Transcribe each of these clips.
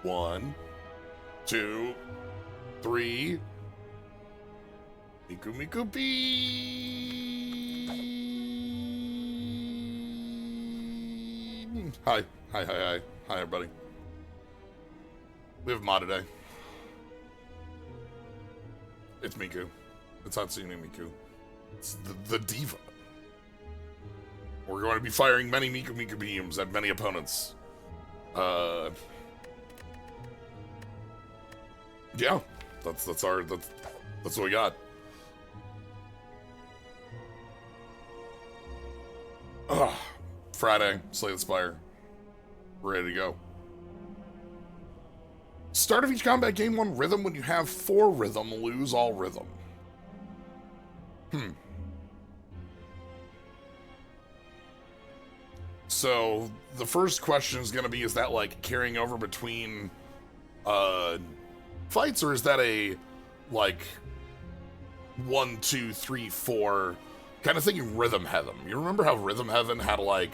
1, 2, 3. Mikumiku Beam. Hi. Hi, everybody. We have a mod today. It's Miku. It's Hatsune Miku. It's the diva. We're going to be firing many Mikumiku Beams at many opponents. Yeah, that's what we got. Friday, Slay the Spire. We're ready to go. Start of each combat, gain 1 rhythm. When you have 4 rhythm, lose all rhythm. So, the first question is going to be, is that, like, carrying over between, fights, or is that a, like, 1, 2, 3, 4, kind of thinking Rhythm Heaven? You remember how Rhythm Heaven had, like,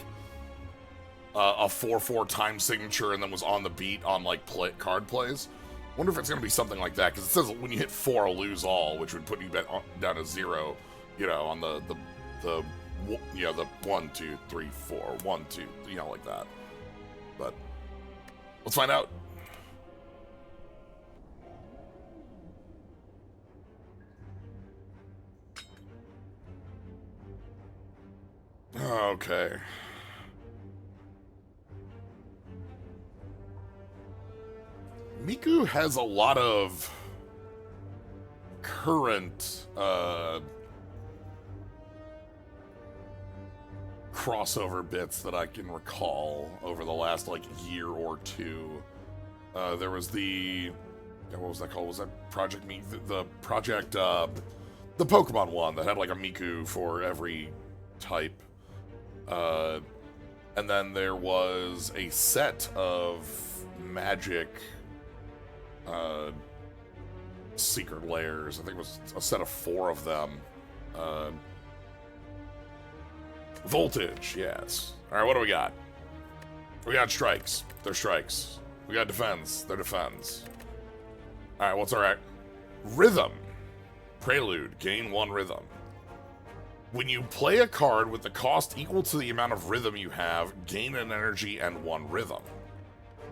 a 4/4 time signature and then was on the beat on, like, card plays? Wonder if it's going to be something like that, because it says when you hit 4, lose all, which would put you down to 0, you know, on the 1, 2, 3, 4, 1, 2, you know, like that. But let's find out. Okay. Miku has a lot of current crossover bits that I can recall over the last, like, year or two. There was the... what was that called? Was that Project the Project, the Pokemon one that had, like, a Miku for every type. And then there was a set of magic secret layers. I think it was a set of 4 of them. Voltage, yes. Alright, what do we got? We got strikes. They're strikes. We got defense. They're defense. Alright, what's our rhythm? Prelude. Gain 1 rhythm. When you play a card with the cost equal to the amount of rhythm you have, gain an energy and 1 rhythm.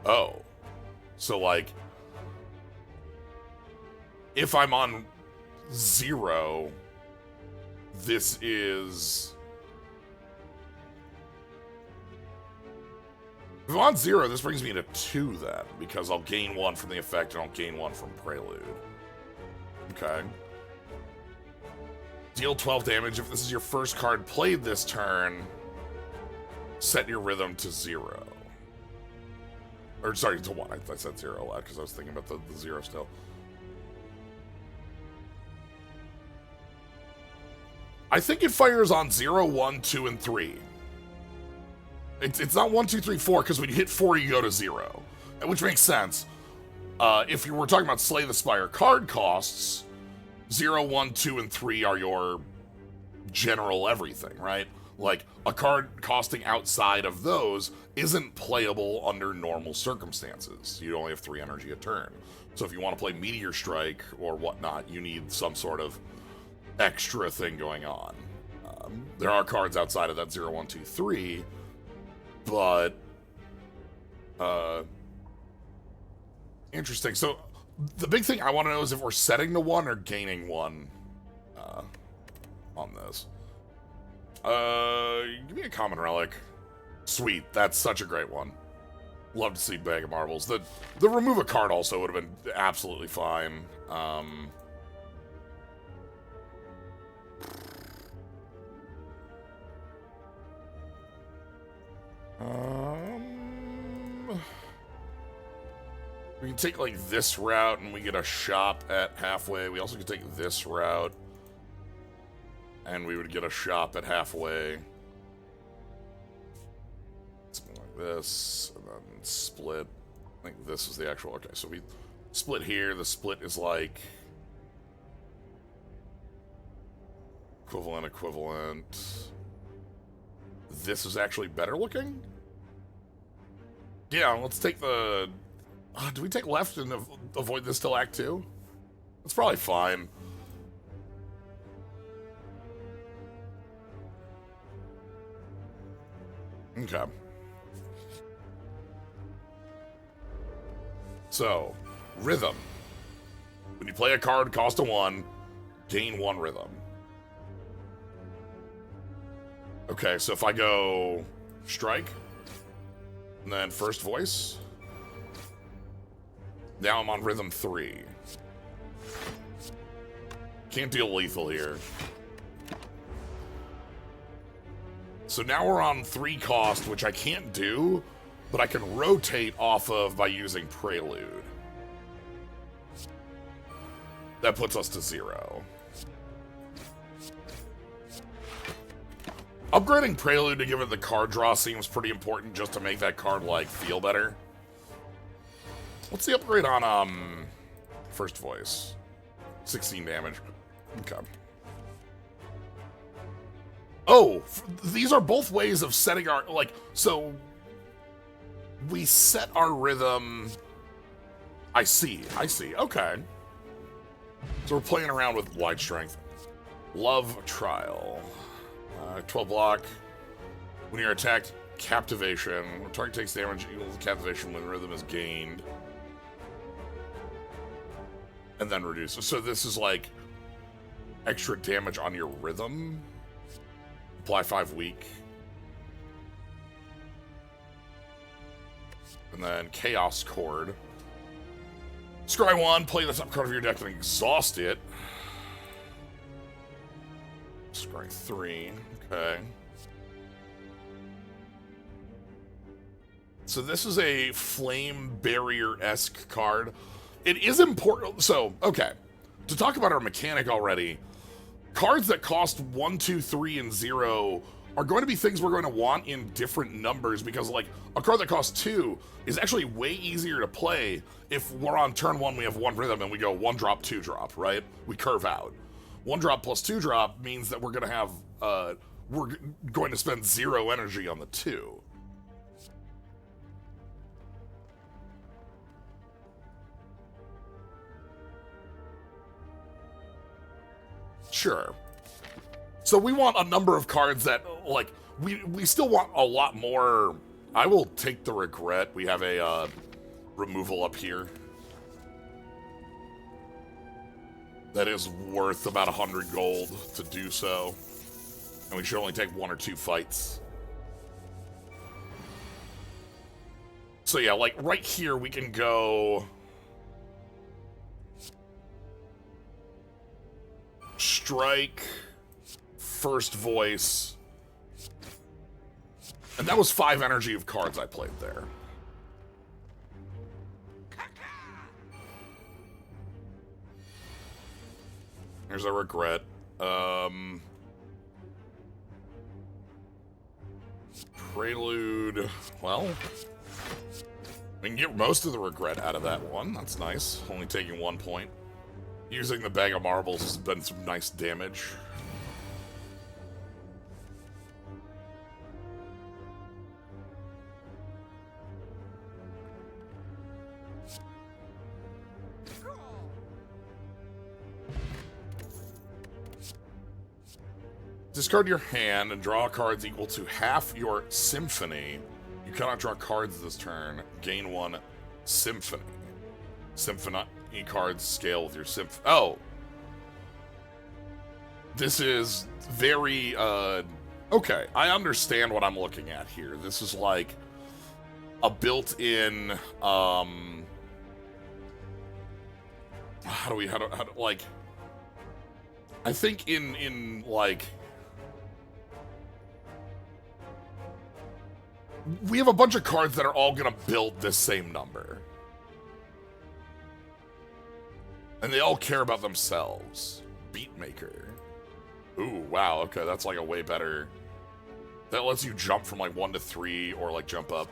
Oh. So, like, if I'm on 0, this is... If I'm on 0, this brings me to 2 then, because I'll gain 1 from the effect and I'll gain 1 from Prelude. Okay. Deal 12 damage. If this is your first card played this turn, set your rhythm to 0. Or, sorry, to 1. I said 0 a lot because I was thinking about the 0 still. I think it fires on 0, 1, 2, and 3. It's not 1, 2, 3, 4, because when you hit 4, you go to 0. Which makes sense. If you were talking about Slay the Spire card costs, 0, 1, 2, and 3 are your general everything, right? Like, a card costing outside of those isn't playable under normal circumstances. You only have 3 energy a turn. So if you want to play Meteor Strike or whatnot, you need some sort of extra thing going on. There are cards outside of that 0, 1, 2, 3, but interesting. So the big thing I want to know is if we're setting to 1 or gaining 1 on this. Give me a common relic. Sweet, that's such a great one. Love to see Bag of Marbles. The remove a card also would have been absolutely fine. We can take, like, this route and we get a shop at halfway. We also could take this route and we would get a shop at halfway. Something like this, and then split. I think this is the actual... Okay, so we split here. The split is, like, equivalent. This is actually better looking? Yeah, let's take the Do we take left and avoid this till Act 2? That's probably fine. Okay. So, rhythm. When you play a card, cost a 1, gain 1 rhythm. Okay, so if I go strike, and then first voice, now I'm on rhythm 3. Can't deal lethal here. So now we're on 3 cost, which I can't do, but I can rotate off of by using Prelude. That puts us to 0. Upgrading Prelude to give it the card draw seems pretty important just to make that card, like, feel better. What's the upgrade on, first voice? 16 damage. Okay. Oh, these are both ways of setting our, like, so we set our rhythm. I see, okay. So we're playing around with wide strength. Love Trial. 12 block. When you're attacked, Captivation. When target takes damage equals Captivation when rhythm is gained. And then reduces. So this is like extra damage on your rhythm. Apply 5 weak. And then Chaos Chord. Scry 1, play the top card of your deck and exhaust it. Scry 3, okay. So this is a Flame Barrier-esque card. It is important, so, okay. To talk about our mechanic already, cards that cost 1, 2, 3, and 0 are going to be things we're going to want in different numbers because, like, a card that costs 2 is actually way easier to play if we're on turn 1, we have 1 rhythm, and we go 1 drop, 2 drop, right? We curve out. 1 drop plus 2 drop means that we're going to have, we're going to spend 0 energy on the 2. Sure. So we want a number of cards that, like, we still want a lot more. I will take the regret. We have a removal up here. That is worth about 100 gold to do so. And we should only take 1 or 2 fights. So yeah, like, right here we can go strike, first voice, and that was 5 energy of cards I played there. Here's a regret. Prelude, well, we can get most of the regret out of that one. That's nice. Only taking 1 point. Using the bag of marbles has been some nice damage. Discard your hand and draw cards equal to half your symphony. You cannot draw cards this turn. Gain 1 symphony. Symphony cards scale with your symphony. Oh! This is very, okay, I understand what I'm looking at here. This is like a built-in, how do, like, I think in, like, we have a bunch of cards that are all gonna build this same number. And they all care about themselves. Beatmaker. Ooh, wow, okay, that's like a way better... That lets you jump from like 1 to 3 or like jump up.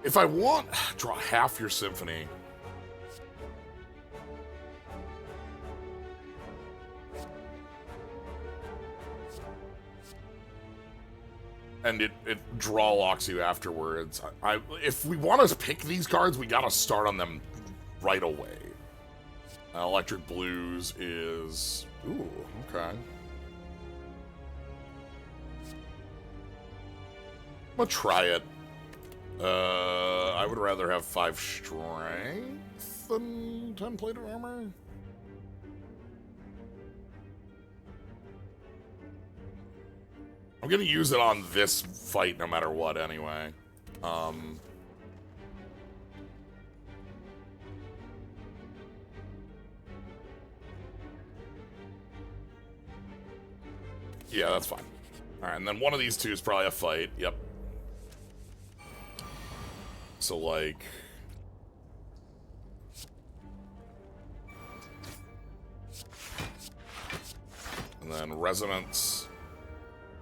If I want... Draw half your symphony. and it draw locks you afterwards. If we want to pick these cards, we gotta start on them right away. Electric Blues is... Ooh, okay. I'm gonna try it. I would rather have 5 strength than 10 plated armor. I'm gonna use it on this fight no matter what anyway. Yeah, that's fine. Alright, and then one of these two is probably a fight. Yep. So, like... And then Resonance.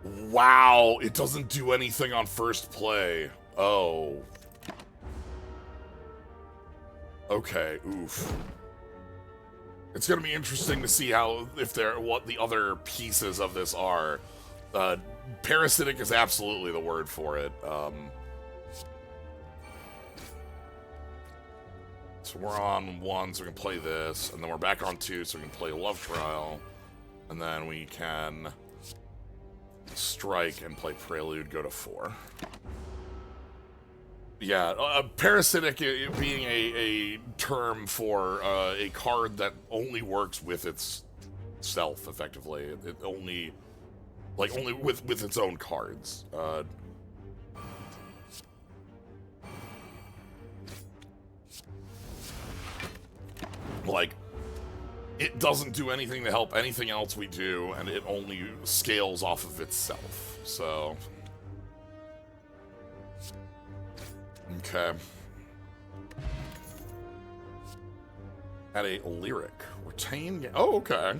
Wow, it doesn't do anything on first play. Oh. Okay, oof. It's gonna be interesting to see what the other pieces of this are. Parasitic is absolutely the word for it. So we're on 1, so we can play this, and then we're back on 2, so we can play Love Trial, and then we can strike and play Prelude, go to 4. Yeah, parasitic being a term for a card that only works with its self, effectively. It only with its own cards. Like, it doesn't do anything to help anything else we do, and it only scales off of itself, so... Okay. Add a lyric. Retain... Oh, okay.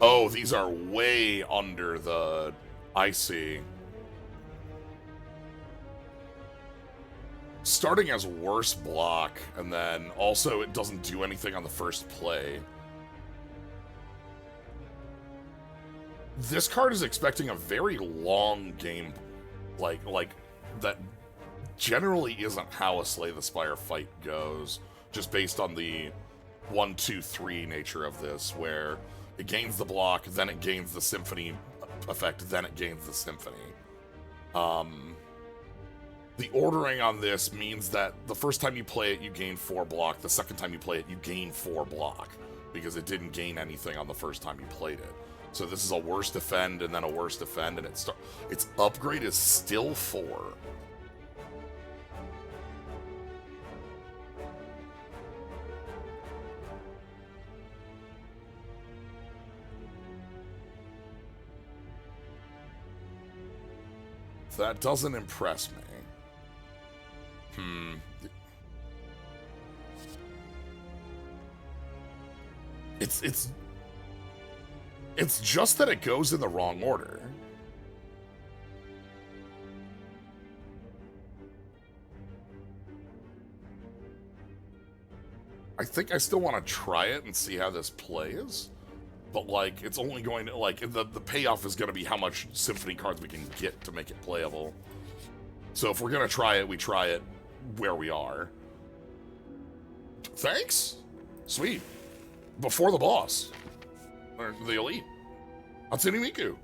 Oh, these are way under the... I see. Starting as worse block, and then also it doesn't do anything on the first play. This card is expecting a very long game, like that generally isn't how a Slay the Spire fight goes, just based on the 1, 2, 3 nature of this, where it gains the block, then it gains the symphony effect, then it gains the symphony. The ordering on this means that the first time you play it, you gain 4 block. The second time you play it, you gain 4 block, because it didn't gain anything on the first time you played it. So this is a worse defend, and then a worse defend, and its upgrade is still 4. That doesn't impress me. It's just that it goes in the wrong order. I think I still want to try it and see how this plays. But, like, it's only going to, like, the payoff is going to be how much Symphony cards we can get to make it playable. So if we're going to try it, we try it where we are. Thanks? Sweet. Before the boss. Or the elite. Hatsune Miku.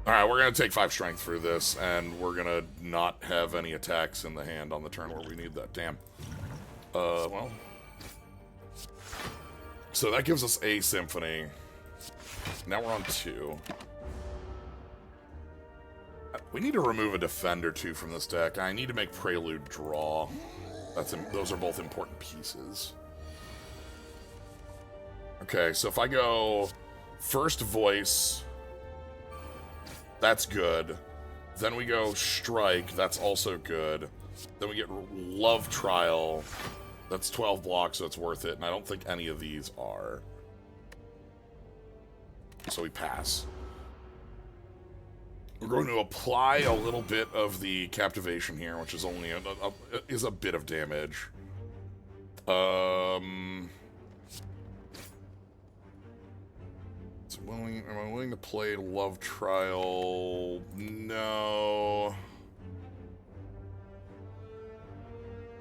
Alright, we're going to take 5 strength through this, and we're going to not have any attacks in the hand on the turn where we need that. Damn. Well. So that gives us a Symphony. Now we're on 2. We need to remove a defend or 2 from this deck. I need to make Prelude draw. Those are both important pieces. Okay, so if I go first voice, that's good. Then we go strike, that's also good. Then we get love trial. That's 12 blocks, so it's worth it. And I don't think any of these are. So we pass. We're going to apply a little bit of the captivation here, which is only is a bit of damage. Am I willing to play Love Trial? No.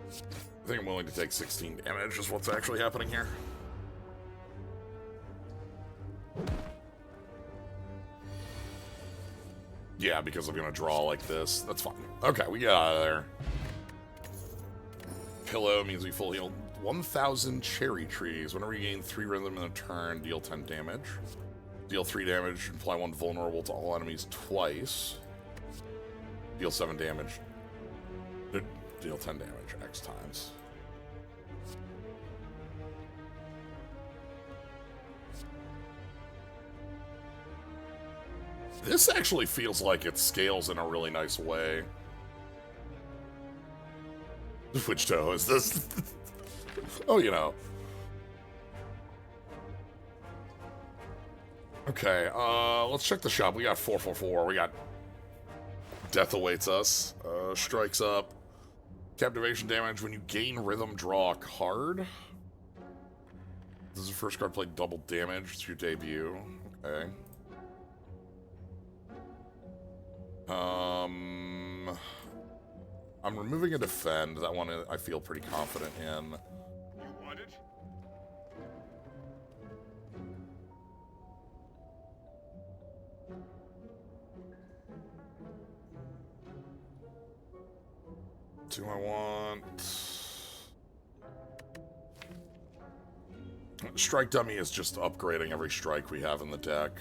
I think I'm willing to take 16 damage, is what's actually happening here. Yeah, because I'm gonna draw like this. That's fine. Okay, we get out of there. Pillow means we full heal 1,000 cherry trees. Whenever you gain 3 rhythm in a turn, deal 10 damage. Deal 3 damage, apply 1 vulnerable to all enemies twice. Deal 7 damage. Deal 10 damage X times. This actually feels like it scales in a really nice way. Which toe is this? Oh, you know. Okay, let's check the shop. We got 444. We got Death Awaits Us. Strikes up. Captivation damage. When you gain rhythm, draw a card. This is the first card played double damage. It's your debut. Okay. I'm removing a defend. That one I feel pretty confident in. You want it? Do I want... Strike Dummy is just upgrading every strike we have in the deck.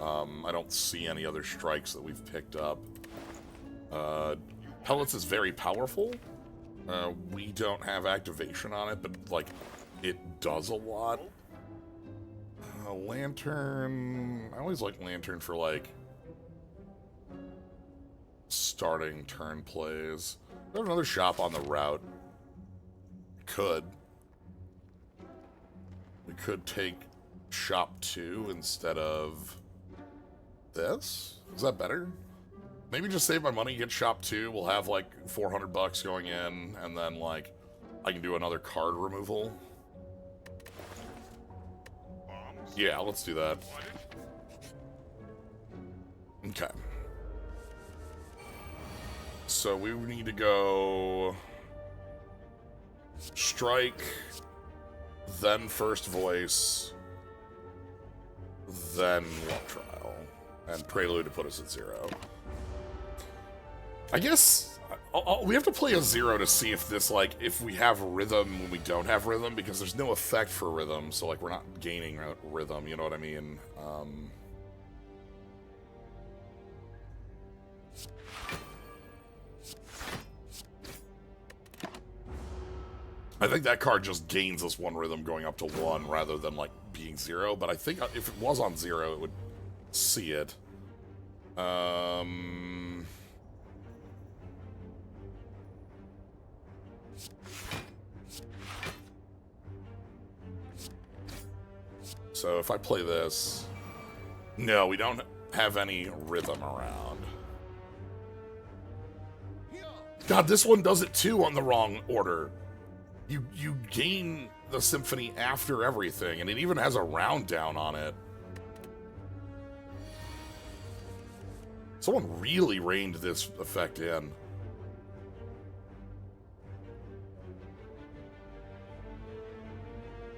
I don't see any other strikes that we've picked up. Pellets is very powerful. We don't have activation on it, but, like, it does a lot. Lantern... I always like Lantern for, like, starting turn plays. There's another shop on the route. We could take shop 2 instead of this. Is that better? Maybe just save my money, get shop 2. We'll have like 400 bucks going in, and then like I can do another card removal. Yeah, let's do that. Okay. So we need to go strike, then first voice, then love trial, and prelude to put us at 0. I guess we have to play a 0 to see if this, like, if we have rhythm when we don't have rhythm, because there's no effect for rhythm, so like we're not gaining rhythm, you know what I mean? I think that card just gains us 1 rhythm going up to 1 rather than like being 0, but I think if it was on 0 it would see it. So if I play this... No, we don't have any rhythm around. God, this one does it too on the wrong order. You gain the symphony after everything, and it even has a round down on it. Someone really reined this effect in.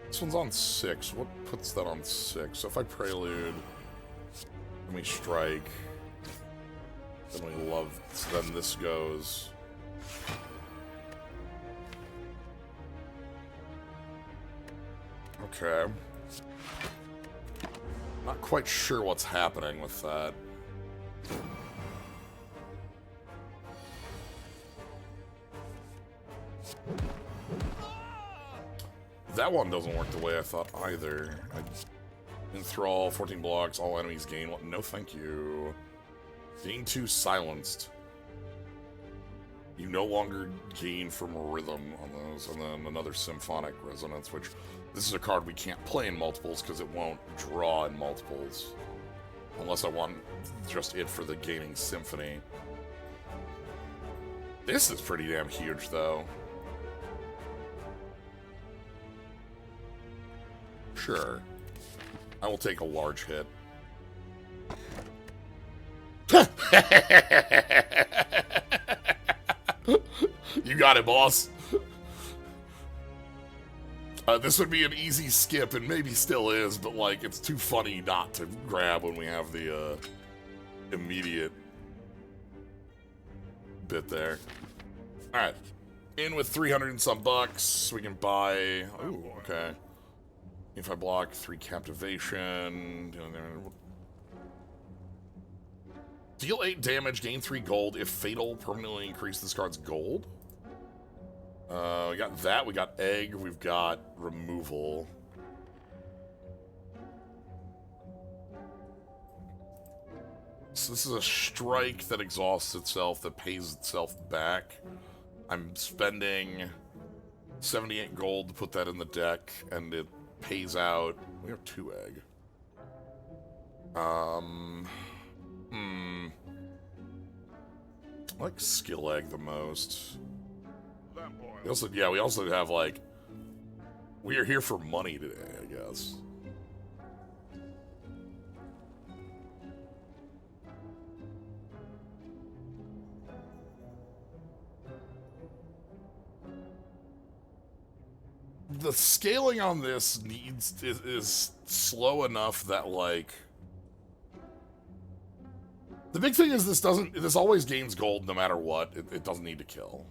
This one's on 6. What puts that on 6? So if I prelude, then we strike, then we love, so then this goes. Okay. Not quite sure what's happening with that. That one doesn't work the way I thought either. Enthrall, 14 blocks, all enemies gain one. No thank you. Gain 2 silenced. You no longer gain from rhythm on those, and then another symphonic resonance, which this is a card we can't play in multiples because it won't draw in multiples. Unless I want just it for the Gaming Symphony. This is pretty damn huge, though. Sure. I will take a large hit. You got it, boss. This would be an easy skip, and maybe still is, but, like, it's too funny not to grab when we have the, immediate bit there. Alright. In with 300 and some bucks, we can buy... Ooh, okay. If I block, 3 captivation... Deal 8 damage, gain 3 gold. If fatal, permanently increase this card's gold. We got that, we got egg, we've got removal. So this is a strike that exhausts itself, that pays itself back. I'm spending 78 gold to put that in the deck, and it pays out... We have 2 egg. I like skill egg the most. We also have, like... We are here for money today, I guess. The scaling on this is slow enough that, like... The big thing is this always gains gold no matter what. It doesn't need to kill.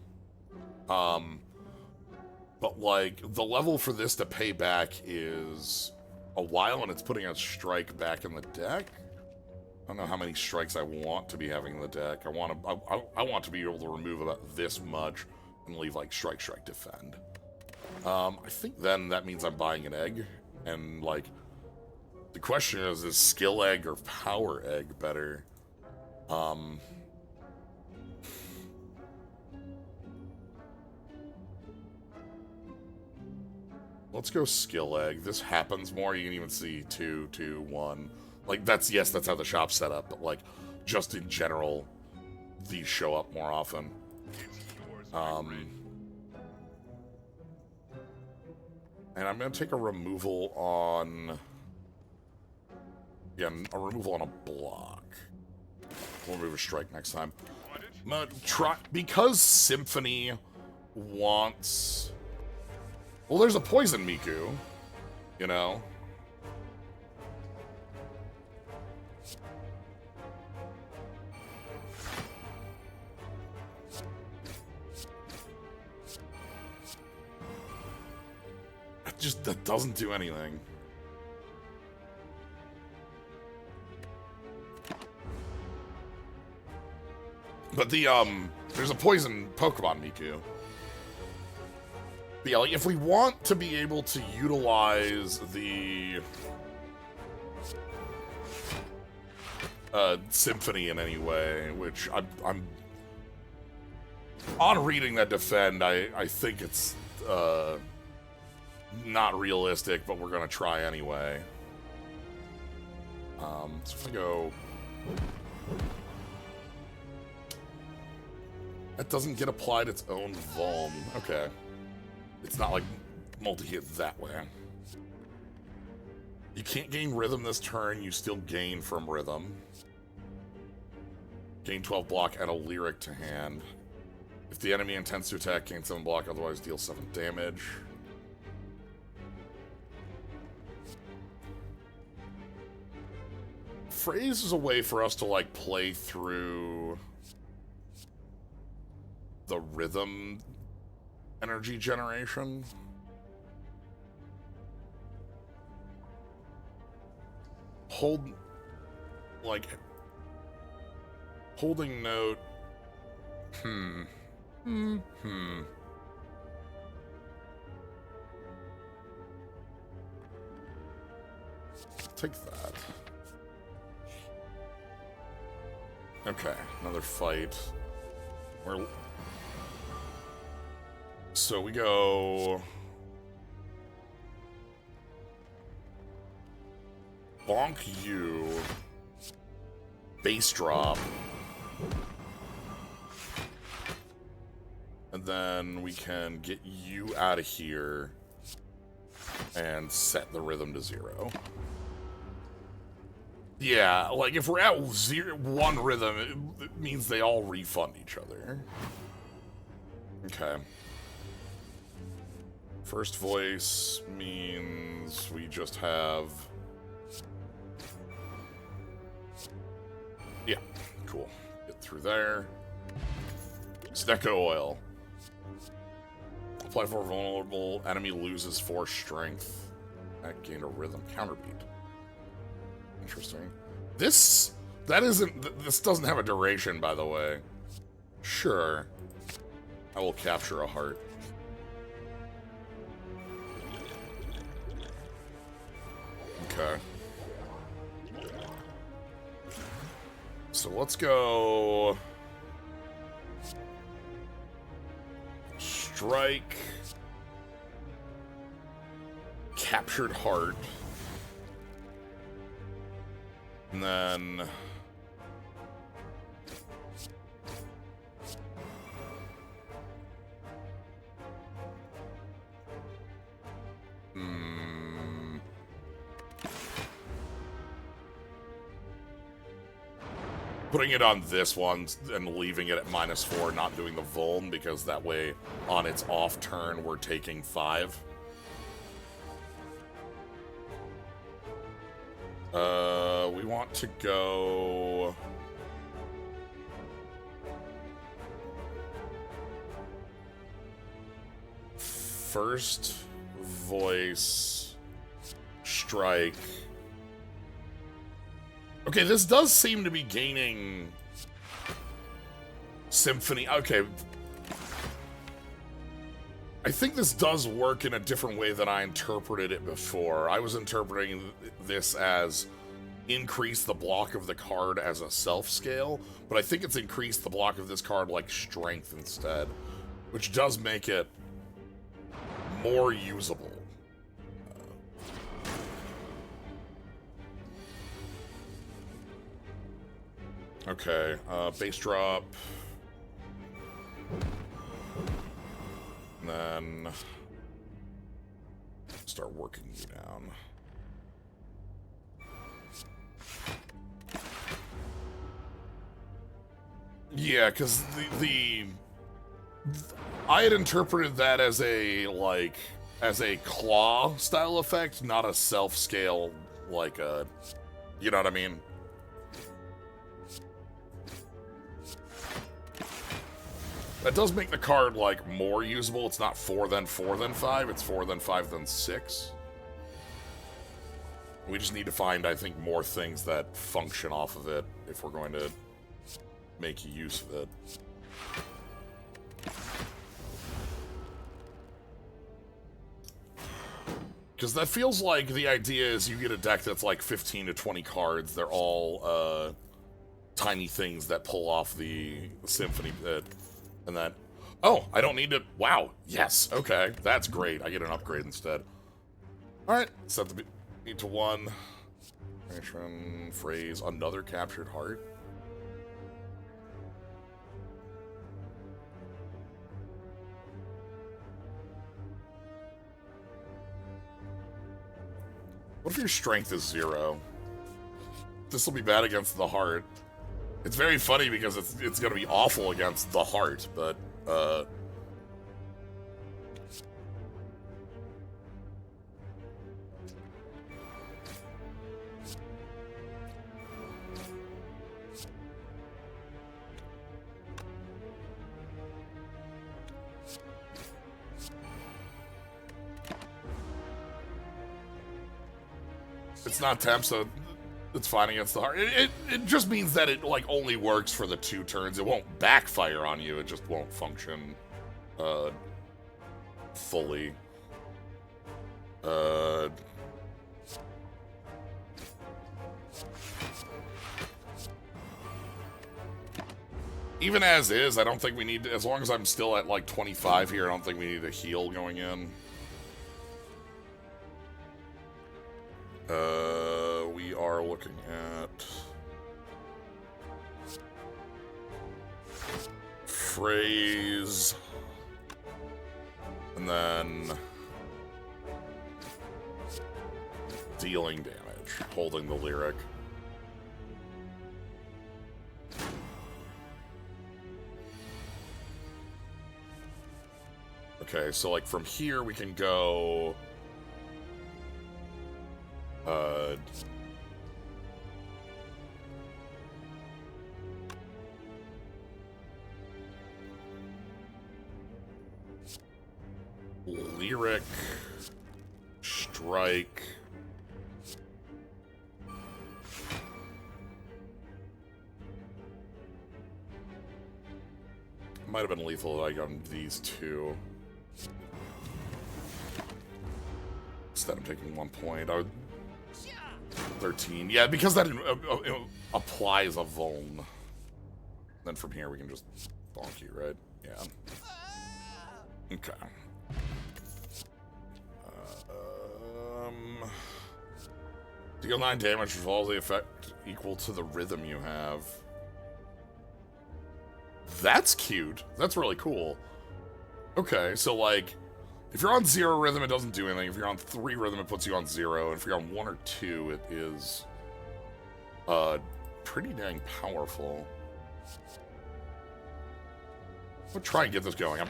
But, like, the level for this to pay back is a while, and it's putting a strike back in the deck. I don't know how many strikes I want to be having in the deck. I want to be able to remove about this much and leave, like, strike, defend. I think then that means I'm buying an egg, and, like, the question is skill egg or power egg better? Let's go skill egg. This happens more. You can even see 2, 2, 1. Like, that's how the shop's set up, but, like, just in general, these show up more often. And I'm going to take a removal on... Yeah, a removal on a block. We'll remove a strike next time. I'm going to try... Because Symphony wants... Well, there's a poison Miku, you know? That doesn't do anything. But there's a poison Pokemon Miku. But yeah, like, if we want to be able to utilize the Symphony in any way, which I'm on reading that defend, I think it's not realistic, but we're gonna try anyway. So if I go... That doesn't get applied its own Vuln. Okay. It's not like multi-hit that way. You can't gain Rhythm this turn, you still gain from Rhythm. Gain 12 block, add a Lyric to hand. If the enemy intends to attack, gain 7 block, otherwise deal 7 damage. Phrase is a way for us to, like, play through the rhythm energy generation. Holding note. Take that. Okay, another fight. So we go... Bonk you. base drop. And then we can get you out of here and set the rhythm to 0. Yeah, like if we're at 1 rhythm, it means they all refund each other. Okay. First voice means we just have... Yeah, cool. Get through there. Snecko oil. Apply for a vulnerable enemy loses 4 strength. That gained a rhythm counterbeat. Interesting. This doesn't have a duration, by the way. Sure. I will capture a heart. Okay. So let's go... Strike. Captured heart. And then... Putting it on this one and leaving it at -4, not doing the vuln, because that way on its off turn we're taking 5. We want to go... First voice, strike. Okay, this does seem to be gaining symphony. Okay. I think this does work in a different way than I interpreted it before. I was interpreting this as increase the block of the card as a self-scale, but I think it's increased the block of this card like strength instead, which does make it more usable. Okay, base drop. And then start working you down. Yeah, because I had interpreted that as a, like, as a claw style effect, not a self-scale, like a, you know what I mean? That does make the card, like, more usable. It's not 4 then 4 then 5, it's 4 then 5 then 6. We just need to find, I think, more things that function off of it if we're going to make use of it. Because that feels like the idea is you get a deck that's like 15 to 20 cards. They're all tiny things that pull off the symphony bit. And then, oh, I don't need to, wow, yes, okay, that's great. I get an upgrade instead. All right, set the beat to 1. Patron, phrase, another captured heart. What if your strength is 0? This will be bad against the heart. It's very funny because it's going to be awful against the heart, but, it's not temp, so it's fine against the heart. It just means that it, like, only works for the 2 turns. It won't backfire on you. It just won't function, fully. Even as is, I don't think we need to, as long as I'm still at, like, 25 here, I don't think we need a heal going in. We are looking at phrase. And then dealing damage, holding the lyric. Okay, so like from here we can go lyric, strike, might have been lethal like on these two. Instead, I'm taking 1 point. I would 13. Yeah, because that applies a vuln. Then from here we can just bonk you, right? Yeah. Okay. Deal 9 damage with all the effect equal to the rhythm you have. That's cute. That's really cool. Okay, so like, if you're on 0 rhythm, it doesn't do anything. If you're on 3 rhythm, it puts you on 0. And if you're on 1 or 2, it is pretty dang powerful. I'll try and get this going.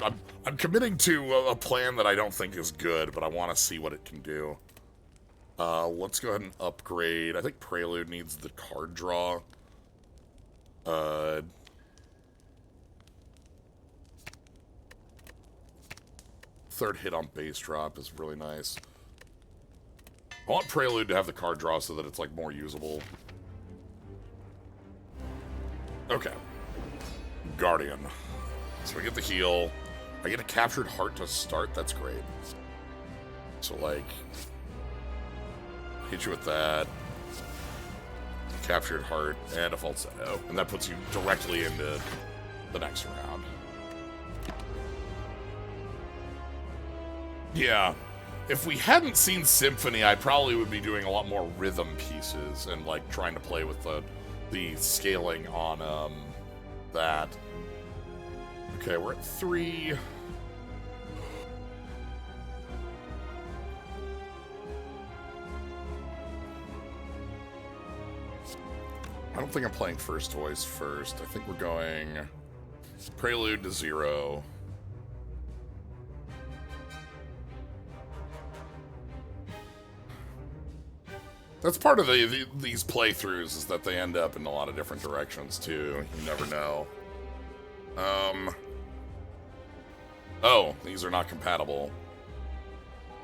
I'm committing to a plan that I don't think is good, but I want to see what it can do. Let's go ahead and upgrade. I think Prelude needs the card draw. Third hit on base drop is really nice. I want Prelude to have the card draw so that it's like more usable. Okay. Guardian. So we get the heal. I get a captured heart to start. That's great. So like, hit you with that. Captured heart and a falsetto. And that puts you directly into the next round. Yeah. If we hadn't seen Symphony, I probably would be doing a lot more rhythm pieces and like trying to play with the scaling on that. Okay, we're at 3. I don't think I'm playing first voice first. I think we're going Prelude to 0. That's part of these playthroughs, is that they end up in a lot of different directions, too. You never know. Oh, these are not compatible.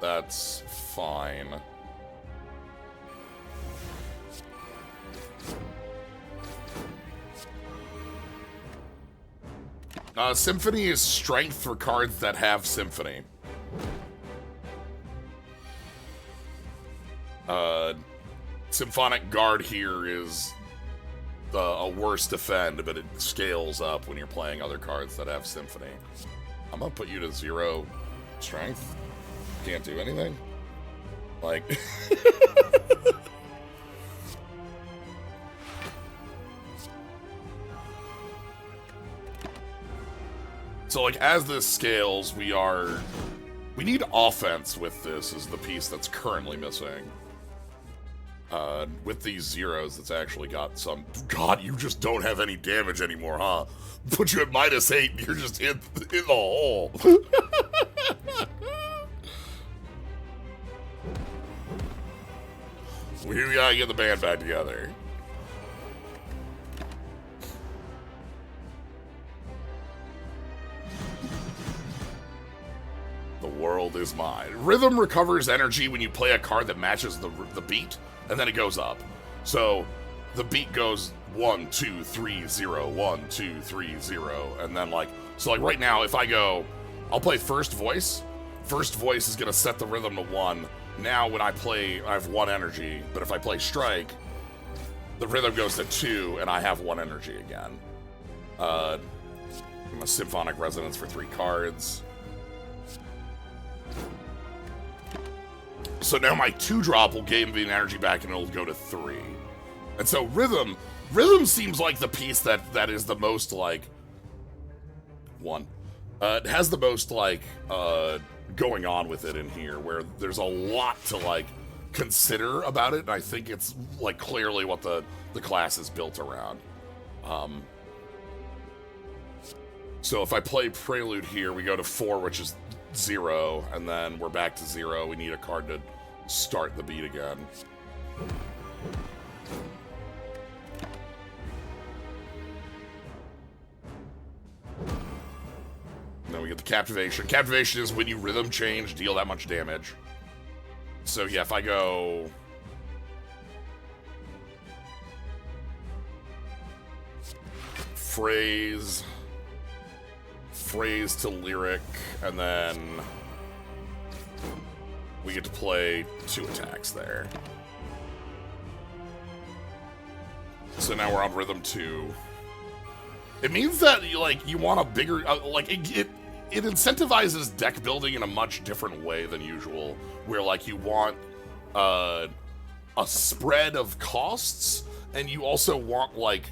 That's fine. Symphony is strength for cards that have Symphony. Symphonic Guard here is a worse defend, but it scales up when you're playing other cards that have Symphony. I'm gonna put you to 0 strength. Can't do anything. Like... So, like, as this scales, we need offense with this, is the piece that's currently missing. With these zeros, it's actually got some... God, you just don't have any damage anymore, huh? Put you at -8, and you're just in the hole. We gotta get the band back together. The world is mine. Rhythm recovers energy when you play a card that matches the beat, and then it goes up. So the beat goes 1, 2, 3, 0, 1, 2, 3, 0, and then like, so like right now, if I go, I'll play first voice. First voice is gonna set the rhythm to 1. Now when I play, I have 1 energy, but if I play strike, the rhythm goes to 2, and I have 1 energy again. I'm a symphonic resonance for 3 cards. So now my 2-drop will gain the energy back, and it'll go to 3. And so rhythm seems like the piece that is the most like one. It has the most, like, going on with it in here, where there's a lot to, like, consider about it, and I think it's, like, clearly what the class is built around. So if I play Prelude here, we go to 4, which is 0, and then we're back to 0. We need a card to start the beat again. Then we get the Captivation. Captivation is when you rhythm change, deal that much damage. So yeah, if I go... Phrase to Lyric, and then we get to play 2 attacks there. So now we're on Rhythm 2. It means that you want a bigger it incentivizes deck building in a much different way than usual, where like you want a spread of costs, and you also want like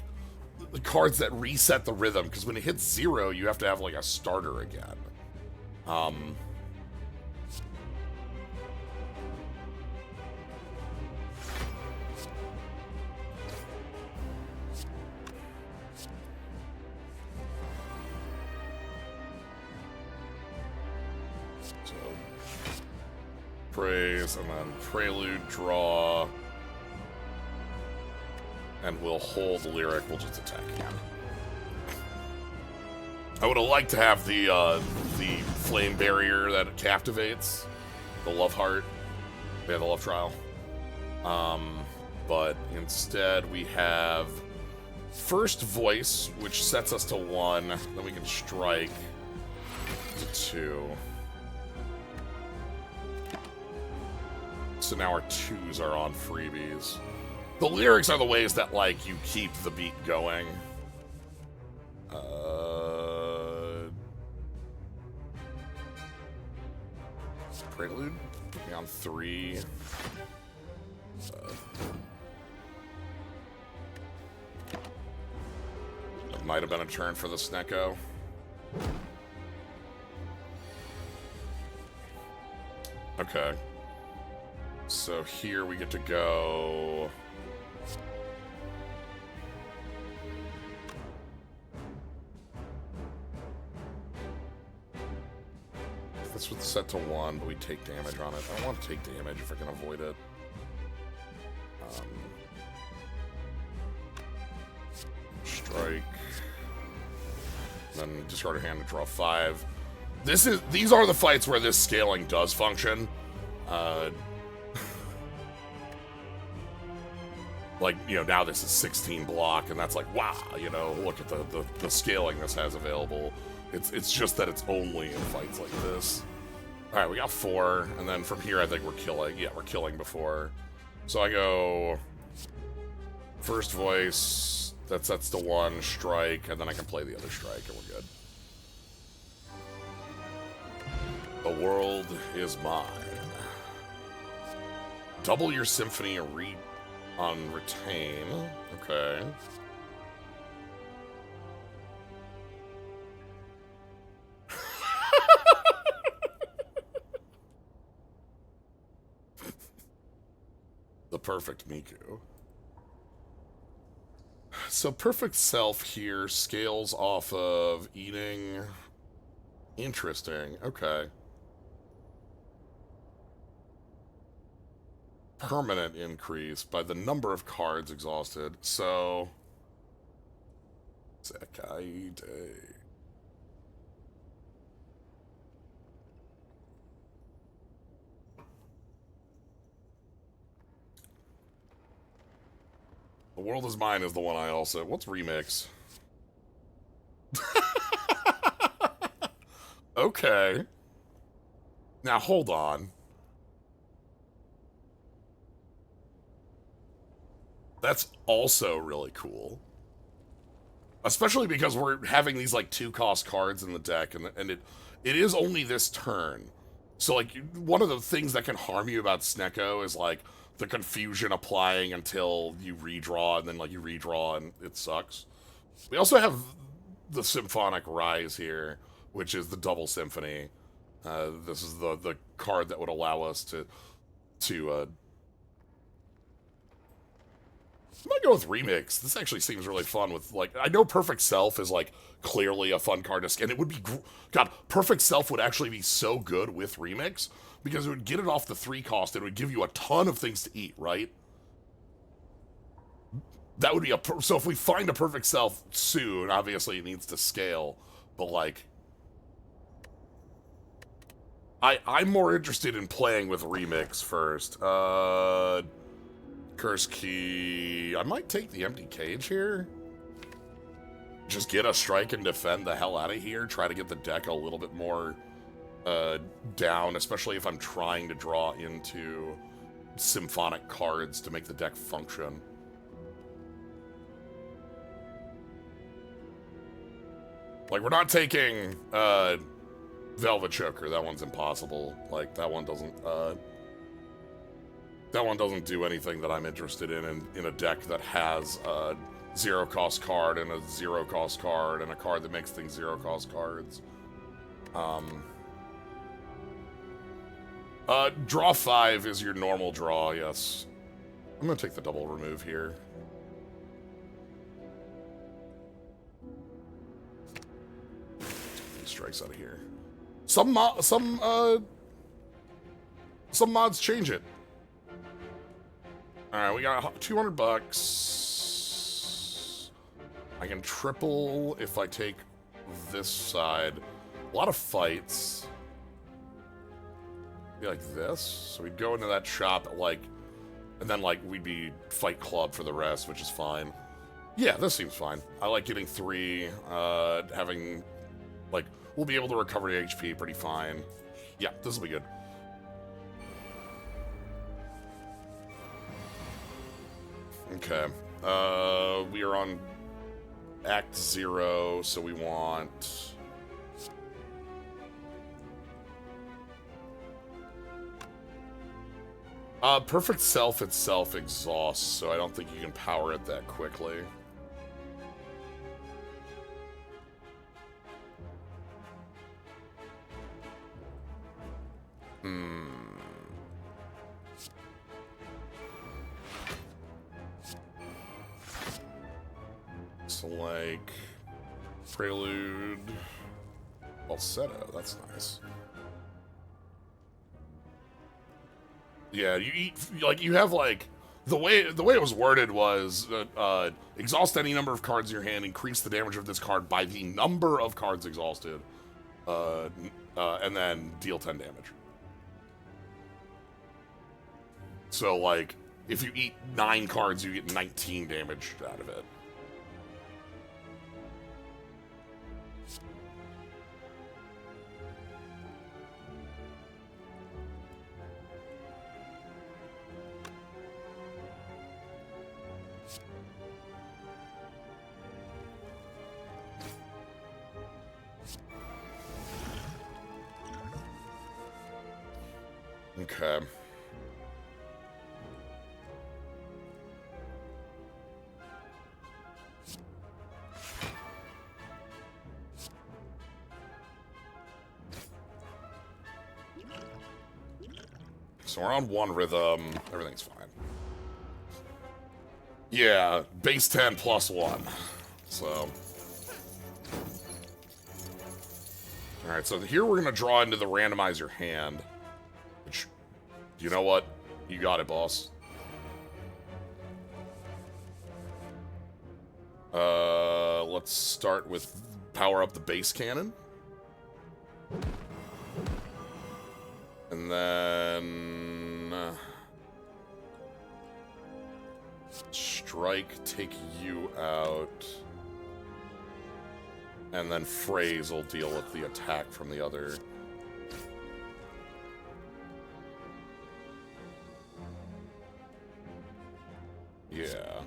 the cards that reset the rhythm, because when it hits 0, you have to have like a starter again. So Praise, and then Prelude, draw. And we'll hold Lyric, we'll just attack again. I would have liked to have the flame barrier that it captivates. The Love Heart. Yeah, the Love Trial. But instead we have First Voice, which sets us to 1. Then we can strike to 2. So now our 2s are on freebies. The lyrics are the ways that, like, you keep the beat going. Prelude? Put me on 3. That might have been a turn for the Snecko. Okay. So here we get to go... This was set to 1, but we take damage on it. I don't want to take damage if I can avoid it. Strike. Then discard a hand to draw 5. These are the fights where this scaling does function. Like, you know, now this is 16 block, and that's like, wow, you know, look at the scaling this has available. It's just that it's only in fights like this. Alright, we got 4, and then from here I think we're killing. Yeah, we're killing before. So I go... First Voice, that sets to 1, strike, and then I can play the other strike, and we're good. The world is mine. Double your symphony on retain. Okay. The perfect Miku. So Perfect Self here scales off of eating. Interesting. Okay. Permanent increase by the number of cards exhausted. So Sekai Day. The World Is Mine is the one I also... What's Remix? Okay. Now, hold on. That's also really cool. Especially because we're having these, like, 2-cost cards in the deck, and it is only this turn. So, like, one of the things that can harm you about Snecko is, like, the confusion applying until you redraw, and then, like, you redraw, and it sucks. We also have the Symphonic Rise here, which is the double symphony. This is the card that would allow us to I might go with Remix. This actually seems really fun with, like, I know Perfect Self is, like, clearly a fun card to scan. It would be, God, Perfect Self would actually be so good with Remix, because it would get it off the 3 cost, it would give you a ton of things to eat, right? That would be so if we find a Perfect Self soon, obviously it needs to scale, but, like, I'm more interested in playing with Remix first. Curse Key. I might take the Empty Cage here. Just get a strike and defend the hell out of here. Try to get the deck a little bit more down, especially if I'm trying to draw into symphonic cards to make the deck function. Like, we're not taking Velvet Choker. That one's impossible. Like, that one doesn't do anything that I'm interested in a deck that has a 0-cost card and a 0-cost card and a card that makes things 0-cost cards. Draw 5 is your normal draw, yes. I'm gonna take the double remove here. Take these strikes out of here. Some mods change it. Alright, we got 200 bucks. I can triple if I take this side. A lot of fights. Be like this. So we'd go into that shop, like, and then, like, we'd be Fight Club for the rest, which is fine. Yeah, this seems fine. I like getting 3, having, like, we'll be able to recover the HP pretty fine. Yeah, this will be good. Okay, we are on Act 0, so we want... Perfect Self itself exhausts, so I don't think you can power it that quickly. So, like, Prelude, Falsetto, that's nice. Yeah, you eat, like, you have, like, the way it was worded was, exhaust any number of cards in your hand, increase the damage of this card by the number of cards exhausted, and then deal 10 damage. So, like, if you eat 9 cards, you get 19 damage out of it. Okay. So we're on 1 rhythm. Everything's fine. Yeah, base 10 plus 1. So. Alright, so here we're going to draw into the randomize your hand. Which, you know what? You got it, boss. Let's start with power up the base cannon. And then... strike, take you out. And then Phrase will deal with the attack from the other. Yeah.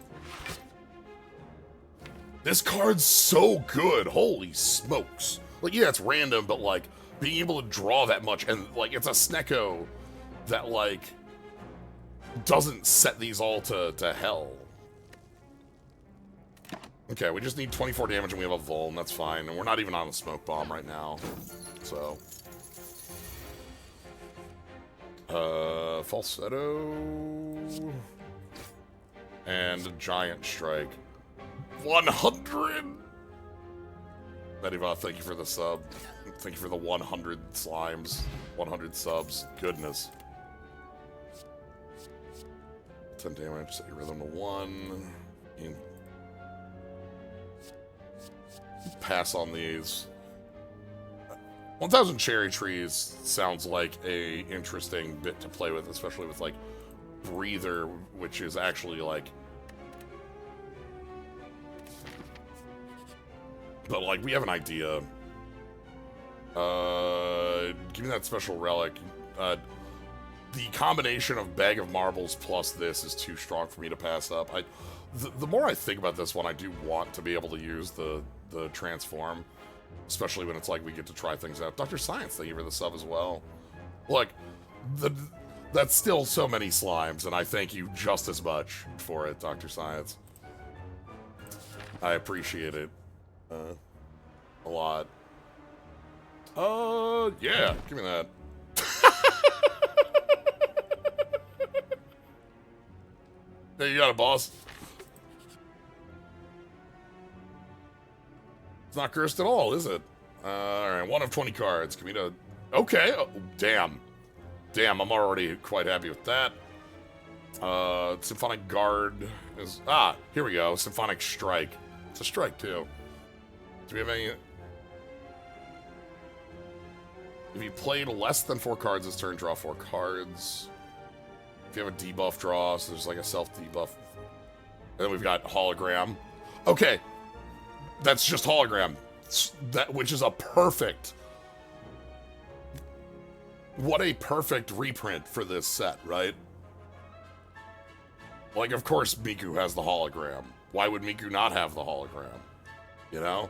This card's so good, holy smokes. Like, yeah, it's random, but, like, being able to draw that much, and, like, it's a Snecko that, like, doesn't set these all to hell. Okay, we just need 24 damage and we have a Vuln, that's fine. And we're not even on a Smoke Bomb right now. So. Falsetto. And a Giant Strike. 100! Mediva, thank you for the sub. Thank you for the 100 slimes. 100 subs. Goodness. 10 damage, set your rhythm to 1. You pass on these. 1000 Cherry Trees sounds like a interesting bit to play with, especially with, like, Breather, which is actually, like... But, like, we have an idea. Give me that special relic. The combination of Bag of Marbles plus this is too strong for me to pass up. The more I think about this one, I do want to be able to use the transform. Especially when it's like we get to try things out. Dr. Science, thank you for the sub as well. Look, that's still so many slimes, and I thank you just as much for it, Dr. Science. I appreciate it a lot. Yeah, give me that. Hey, you got it, boss. It's not cursed at all, is it? Alright, 1 of 20 cards. Give me the... Okay, oh, damn. Damn, I'm already quite happy with that. Symphonic Guard is... Ah, here we go. Symphonic Strike. It's a strike, too. Do we have any... If you played less than 4 cards this turn, draw 4 cards. If you have a debuff draw, so there's like a self-debuff. And then we've got Hologram. Okay. That's just Hologram. Which is a perfect... What a perfect reprint for this set, right? Like, of course Miku has the hologram. Why would Miku not have the hologram? You know?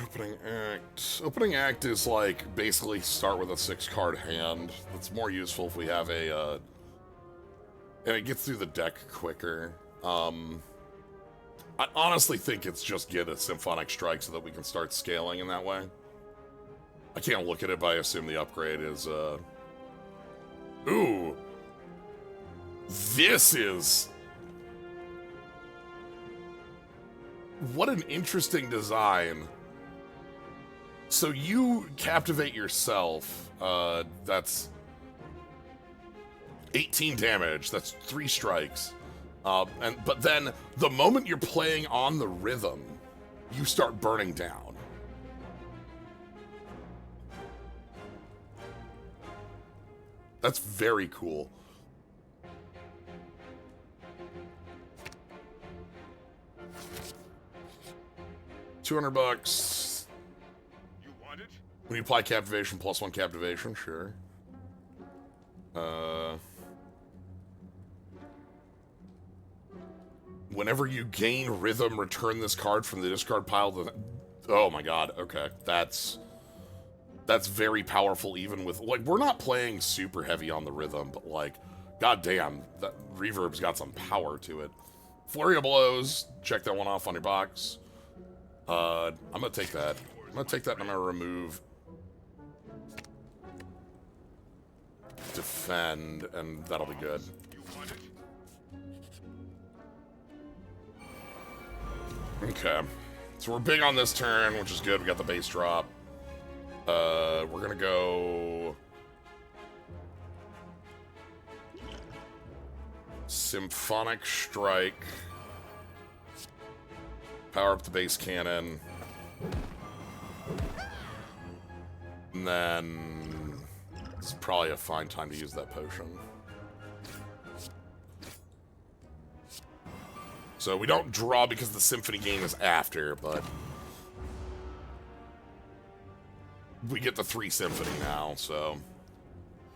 Opening Act. Opening Act is like basically start with a 6-card hand. That's more useful if we have a and it gets through the deck quicker. I honestly think it's just get a Symphonic Strike so that we can start scaling in that way. I can't look at it, but I assume the upgrade is Ooh. This is... What an interesting design. So you captivate yourself. That's 18 damage. That's 3 strikes. But then the moment you're playing on the rhythm, you start burning down. That's very cool. $200. You want it? When you apply captivation, +1 captivation, sure. Whenever you gain rhythm, return this card from the discard pile to... Oh my god, okay. That's very powerful even with... Like, we're not playing super heavy on the rhythm, but like, goddamn, that reverb's got some power to it. Flurry of Blows, check that one off on your box. I'm gonna take that. I'm gonna take that and I'm gonna remove... Defend, and that'll be good. You want it? Okay. So we're big on this turn, which is good. We got the base drop. We're gonna go... Symphonic Strike. Power up the base cannon. And then... This is probably a fine time to use that potion. So we don't draw because the Symphony game is after, but... We get the 3 Symphony now, so...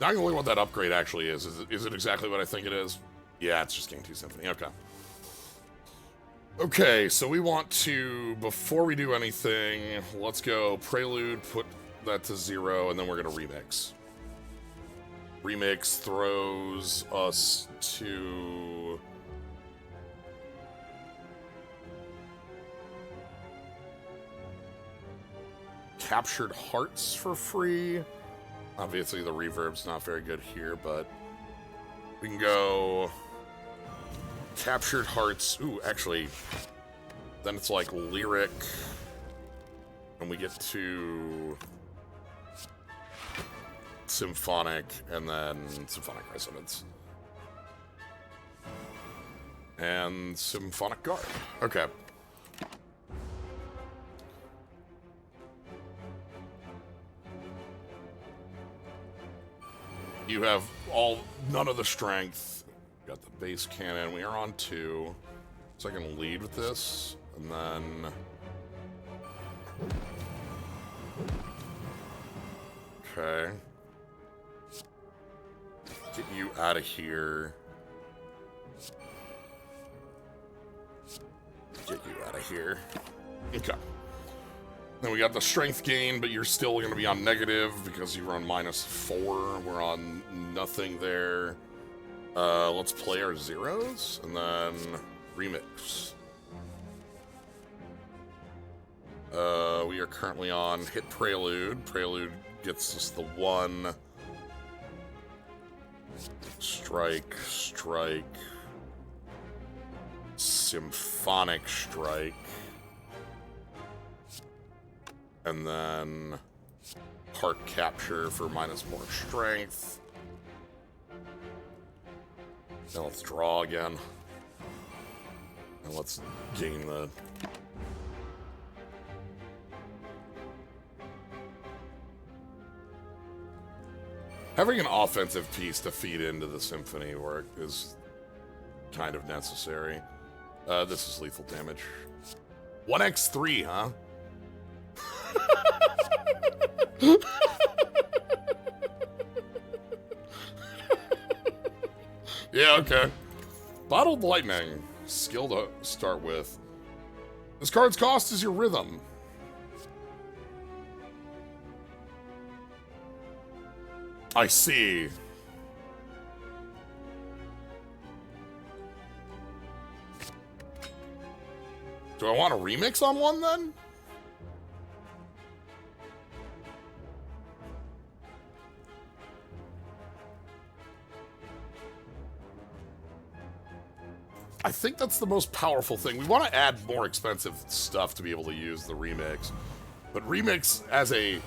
Now I'm gonna look at what that upgrade actually is. Is it exactly what I think it is? Yeah, it's just gain 2 Symphony, okay. Okay, so we want to, before we do anything, let's go Prelude, put that to 0, and then we're going to remix. Remix throws us to... Captured Hearts for free. Obviously the reverb's not very good here, but we can go Captured Hearts. Ooh, actually, then it's like Lyric, and we get to Symphonic, and then Symphonic Resonance. And Symphonic Guard. Okay. You have none of the strength. Got the base cannon. We are on 2. So I can lead with this. And then... Okay. Get you out of here. Get you out of here. Okay. Then we got the strength gain, but you're still going to be on negative because you run -4. We're on nothing there. Let's play our zeros and then remix. We are currently on hit Prelude. Prelude gets us the 1. Strike, strike. Symphonic strike. And then Heart Capture for -4 strength. Now let's draw again. And let's gain the... Having an offensive piece to feed into the symphony work is kind of necessary. This is lethal damage. 1x3, huh? Yeah, okay. Bottled Lightning. Skill to start with. This card's cost is your rhythm. I see. Do I want a remix on one then? I think that's the most powerful thing. We want to add more expensive stuff to be able to use the remix. But remix as a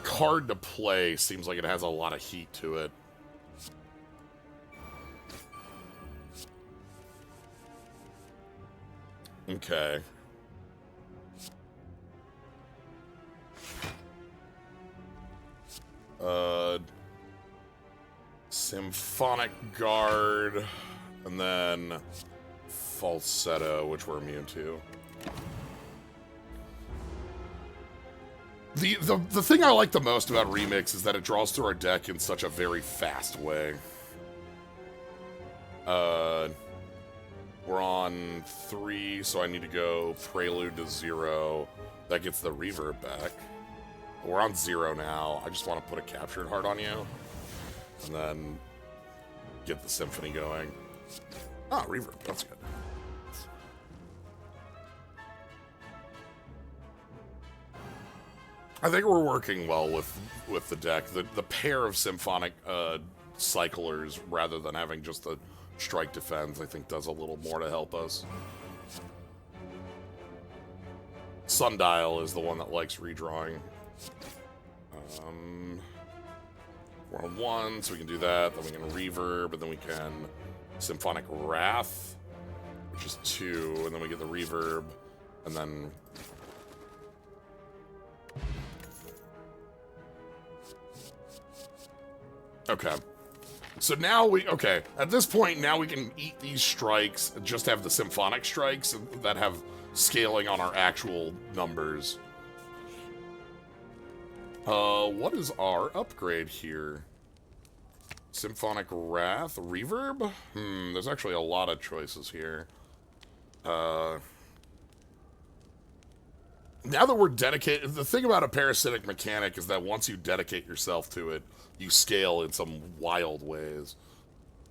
card to play seems like it has a lot of heat to it. Okay. Symphonic Guard, and then Falsetto, which we're immune to. The thing I like the most about Remix is that it draws through our deck in such a very fast way. We're on 3, so I need to go Prelude to 0. That gets the reverb back. We're on 0 now. I just want to put a Captured Heart on you. And then get the Symphony going. Ah, reverb. That's good. I think we're working well with the deck. The pair of Symphonic Cyclers, rather than having just the Strike Defense, I think does a little more to help us. Sundial is the one that likes redrawing. We're on 1, so we can do that. Then we can reverb, and then we can Symphonic Wrath, which is 2, and then we get the reverb, and then... Okay. So now okay, at this point, now we can eat these strikes, and just have the Symphonic strikes that have scaling on our actual numbers. What is our upgrade here? Symphonic Wrath, Reverb? There's actually a lot of choices here. Now that we're dedicated, the thing about a parasitic mechanic is that once you dedicate yourself to it, you scale in some wild ways.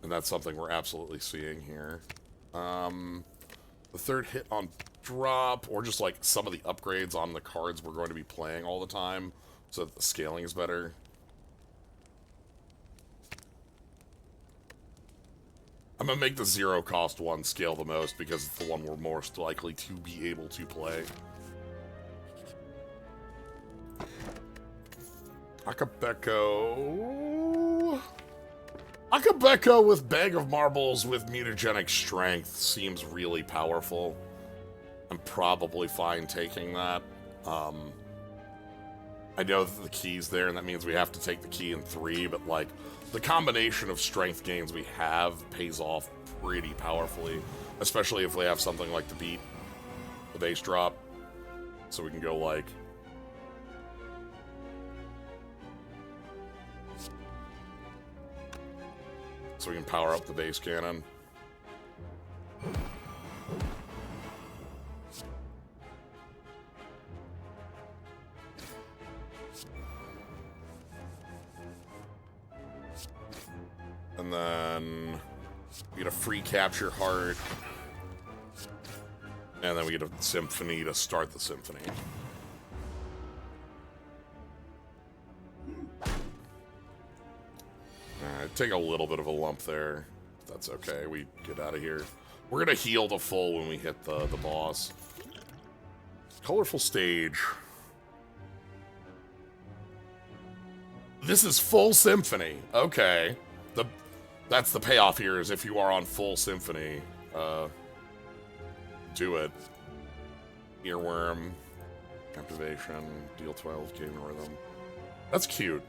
And that's something we're absolutely seeing here. The third hit on drop, or just like some of the upgrades on the cards we're going to be playing all the time, so that the scaling is better. I'm gonna make the zero cost one scale the most because it's the one we're most likely to be able to play. Akabeko with Bag of Marbles with mutagenic strength seems really powerful. I'm probably fine taking that. I know that the key's there, and that means we have to take the key in 3, but like, the combination of strength gains we have pays off pretty powerfully, especially if we have something like the beat, the base drop, so we can go like... So we can power up the base cannon. And then we get a free capture heart. And then we get a symphony to start the symphony. Take a little bit of a lump there. That's okay. We get out of here. We're gonna heal to full when we hit the boss. Colorful stage. This is full symphony. Okay. That's the payoff here, is if you are on full symphony, do it. Earworm, activation, deal 12, game rhythm. That's cute.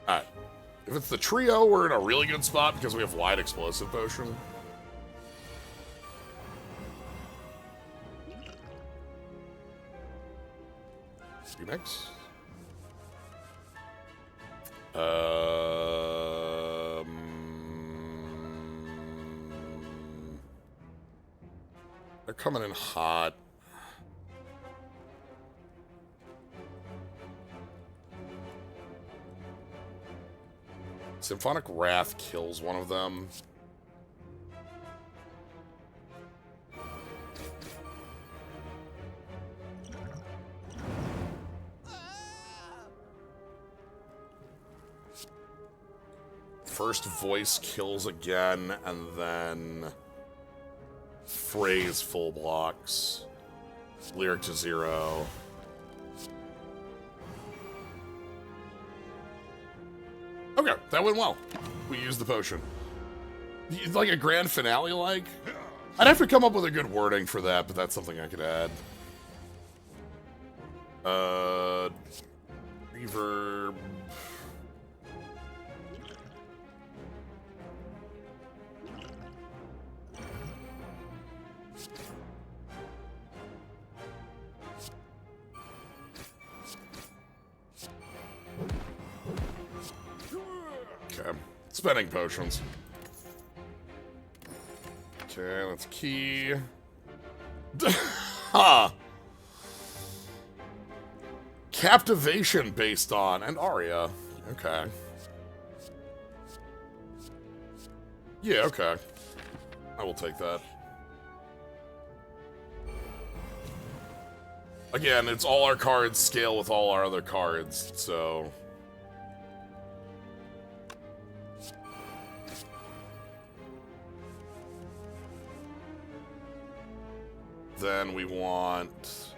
Alright. If it's the trio, we're in a really good spot because we have wide explosive potion. Remix. They're coming in hot. Symphonic Wrath kills one of them. First voice kills again, and then phrase full blocks. Lyric to 0. Okay, that went well. We used the potion. Like a grand finale, like? I'd have to come up with a good wording for that, but that's something I could add. Reverb. Okay, spending potions. Okay, that's key. Ha! Captivation based on, and Aria. Okay. Yeah, okay. I will take that. Again, it's all our cards scale with all our other cards, so... Then we want...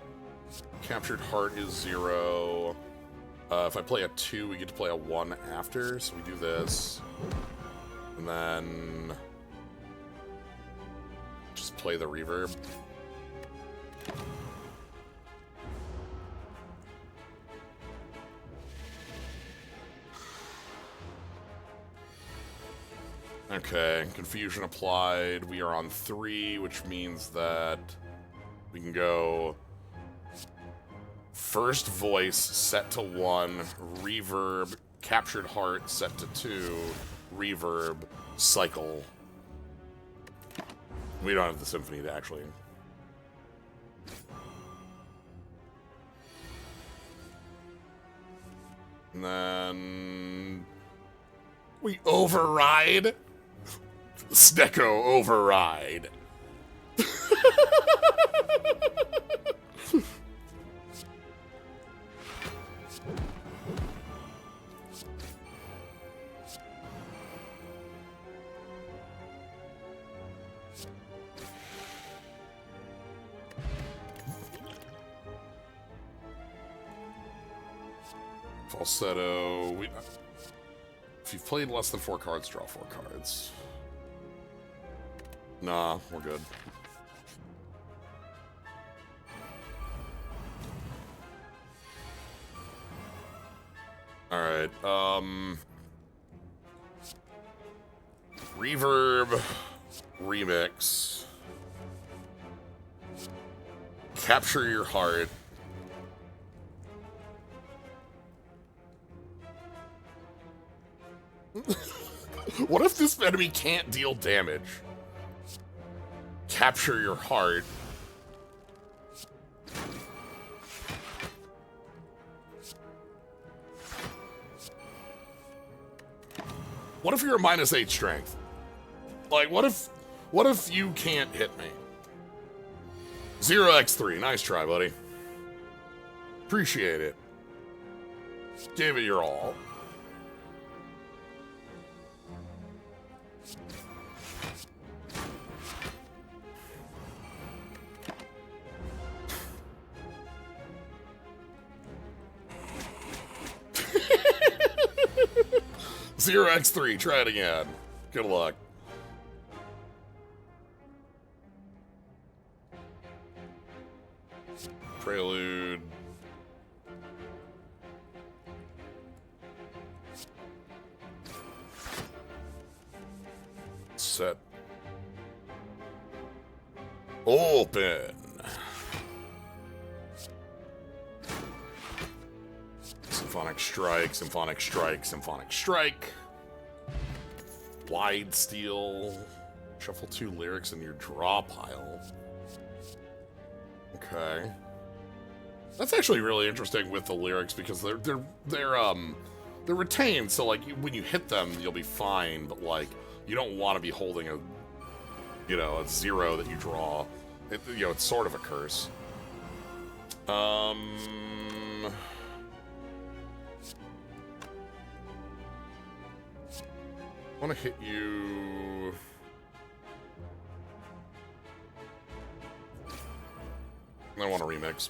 Captured Heart is 0. If I play a 2, we get to play a 1 after, so we do this. And then... just play the reverb. Okay, confusion applied. We are on 3, which means that we can go first voice set to 1, reverb, captured heart set to 2, reverb, cycle. We don't have the symphony to actually. And then we override. Snecko override. Falsetto. If you've played less than 4 cards, draw 4 cards. Nah, we're good. Alright, Reverb, Remix, Capture Your Heart, what if this enemy can't deal damage? Capture Your Heart. What if you're a -8 strength? Like, what if you can't hit me? 0x3, nice try, buddy. Appreciate it. Gave it your all. Zero X3, try it again. Good luck. Prelude. Set. Open. Symphonic Strike, Symphonic Strike, Symphonic Strike. Wide Steel. Shuffle 2 lyrics in your draw pile. Okay. That's actually really interesting with the lyrics because they're retained, so like when you hit them you'll be fine, but like you don't want to be holding a a 0 that you draw. It's sort of a curse. I want to hit you. I want to remix.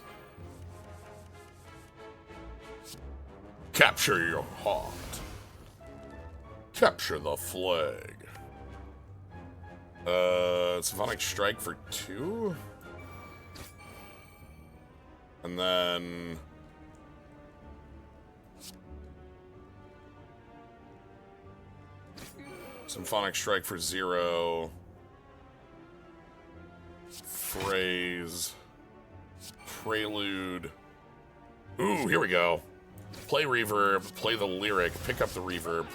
Capture your heart. Capture the flag. Symphonic Strike for 2. And then Symphonic Strike for 0. Phrase. Prelude. Ooh, here we go. Play reverb, play the lyric, pick up the reverb,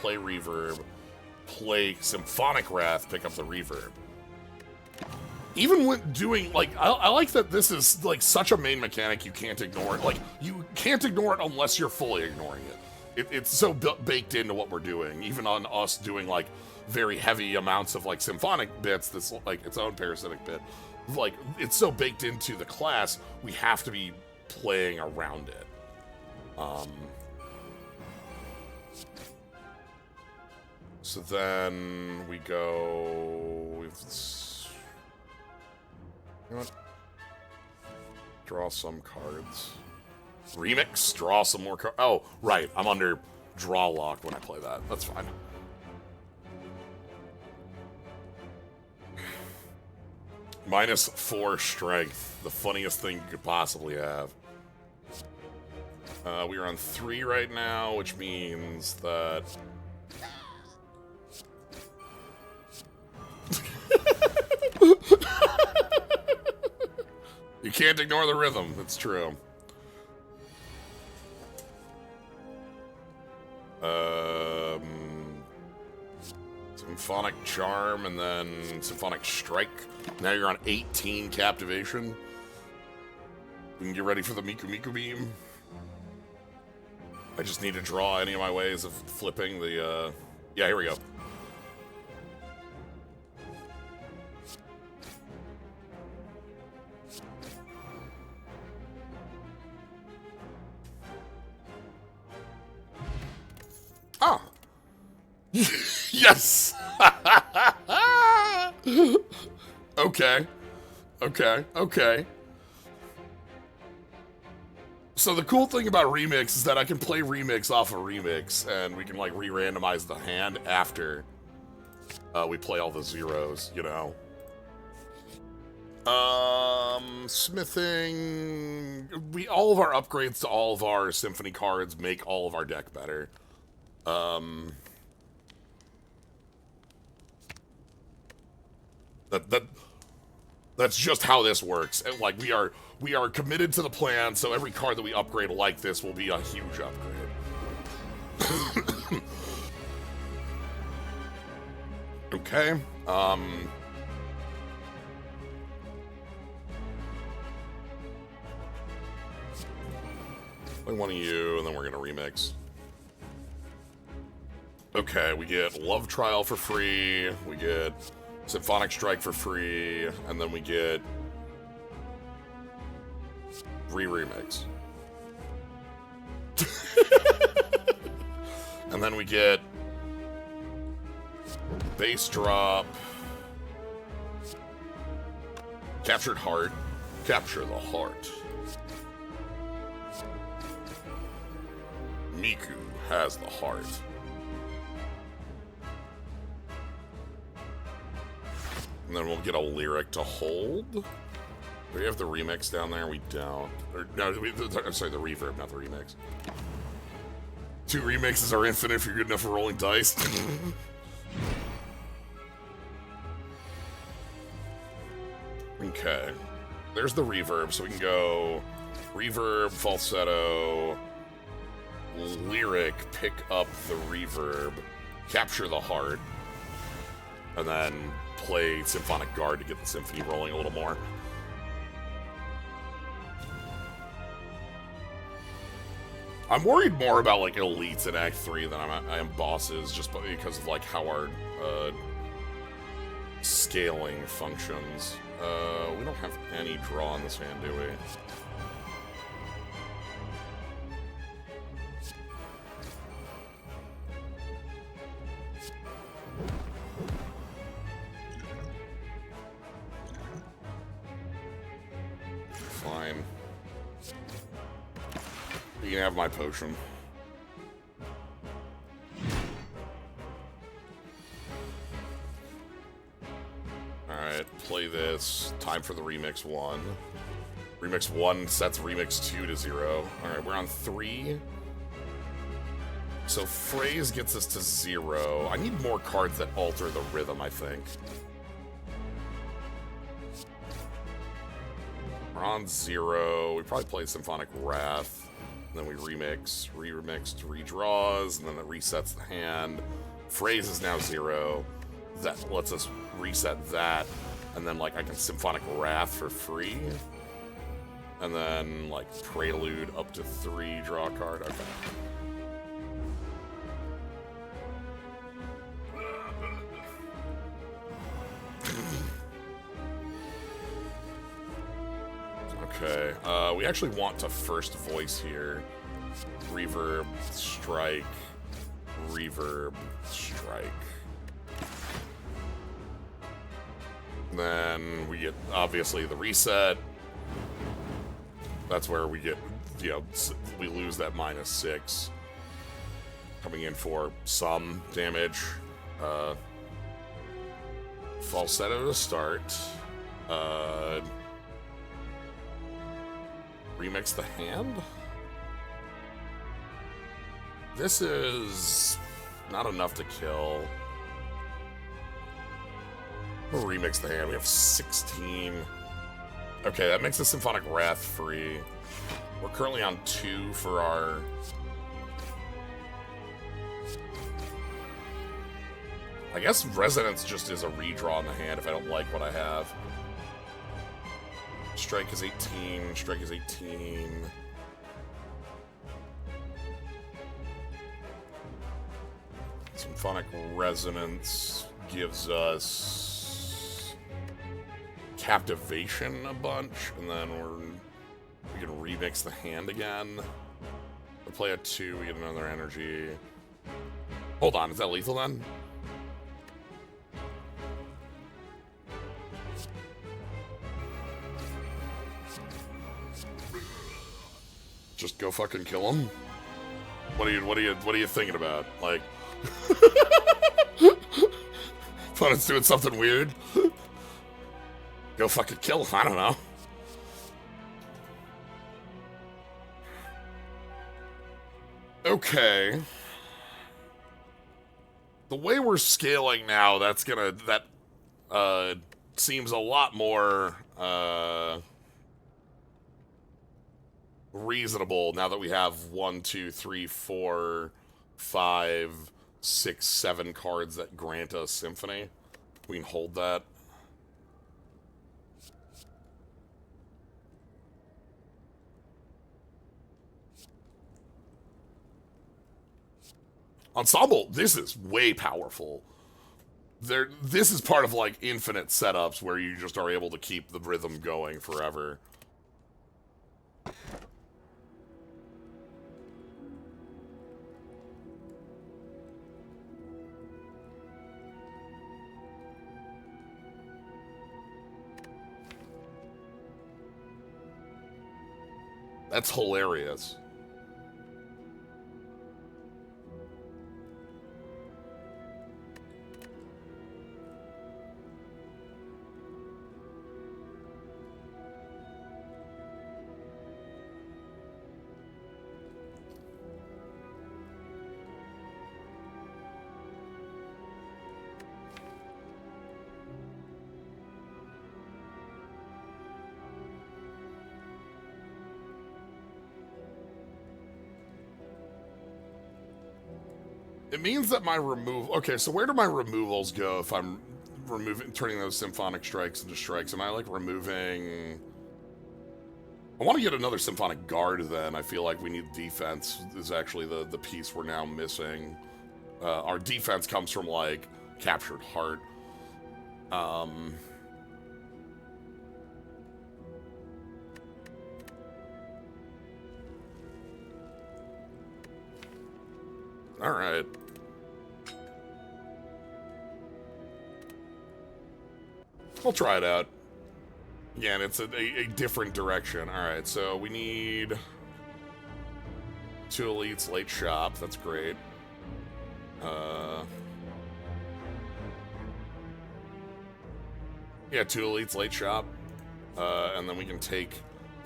play Symphonic Wrath, pick up the reverb. Even when doing, like, I like that this is, like, such a main mechanic you can't ignore it. Like, you can't ignore it unless you're fully ignoring it. It's so baked into what we're doing, even on us doing, like, very heavy amounts of, like, symphonic bits that's, like, its own parasitic bit. Like, it's so baked into the class, we have to be playing around it. So then we go with, you know what? Draw some cards. Remix? Draw some more cards. Oh, right. I'm under draw lock when I play that. That's fine. -4 strength. The funniest thing you could possibly have. We are on 3 right now, which means that... You can't ignore the rhythm. It's true. Symphonic Charm, and then Symphonic Strike. Now you're on 18 Captivation. We can get ready for the Mikumiku Beam. I just need to draw any of my ways of flipping the, Yeah, here we go. Ah! Yes! Okay. Okay. So the cool thing about Remix is that I can play Remix off of Remix, and we can, like, re-randomize the hand after we play all the zeros, you know? Smithing... all of our upgrades to all of our Symphony cards make all of our deck better. That's just how this works. And, like, we are committed to the plan, so every card that we upgrade like this will be a huge upgrade. Okay. Play one of you, and then we're gonna remix. Okay, we get Love Trial for free, we get Symphonic Strike for free, and then we get Remix. And then we get Base Drop, Captured Heart, Capture the Heart. Miku has the heart. And then we'll get a lyric to hold. Do we have the remix down there? We don't. Or, no, I'm sorry, the reverb, not the remix. 2 remixes are infinite if you're good enough for rolling dice. Okay. There's the reverb, so we can go reverb, falsetto, lyric, pick up the reverb, capture the heart, and then play Symphonic Guard to get the symphony rolling a little more. I'm worried more about, like, elites in Act 3 than I am bosses, just because of, like, how our scaling functions. We don't have any draw in this hand, do we? Fine. You can have my potion. Alright, play this. Time for the Remix 1. Remix 1 sets Remix 2 to 0. Alright, we're on 3. So Phrase gets us to 0. I need more cards that alter the rhythm, I think. We're on 0. We probably play Symphonic Wrath. And then we remix, re-remixed, redraws, and then it resets the hand. Phrase is now 0. That lets us reset that. And then, like, I can Symphonic Wrath for free. And then, like, Prelude up to 3, draw a card. Okay. Okay, we actually want to first voice here. Reverb, strike, reverb, strike. Then we get, obviously, the reset. That's where we get, you know, we lose that -6. Coming in for some damage. Falsetto to start. Remix the hand? This is not enough to kill. We'll remix the hand. We have 16. Okay, that makes the Symphonic Wrath free. We're currently on 2 for our I guess Resonance just is a redraw in the hand if I don't like what I have. Strike is 18, strike is 18. Symphonic Resonance gives us Captivation a bunch, and then we can remix the hand again. We play a 2, we get another energy. Hold on, is that lethal then? Just go fucking kill him? What are you thinking about? Like, opponent's doing something weird? Go fucking kill him, I don't know. Okay. The way we're scaling now, that seems a lot more, reasonable now that we have 1, 2, 3, 4, 5, 6, 7 cards that grant us Symphony. We can hold that. Ensemble, this is way powerful. This is part of, like, infinite setups where you just are able to keep the rhythm going forever. That's hilarious. It means that my removal... Okay, so where do my removals go if I'm turning those Symphonic Strikes into strikes? Am I, like, removing... I want to get another Symphonic Guard, then. I feel like we need defense is actually the piece we're now missing. Our defense comes from, like, Captured Heart. Alright. We'll try it out. Again, it's a different direction. Alright, so we need 2 elites, late shop. That's great. Yeah, 2 elites, late shop. And then we can take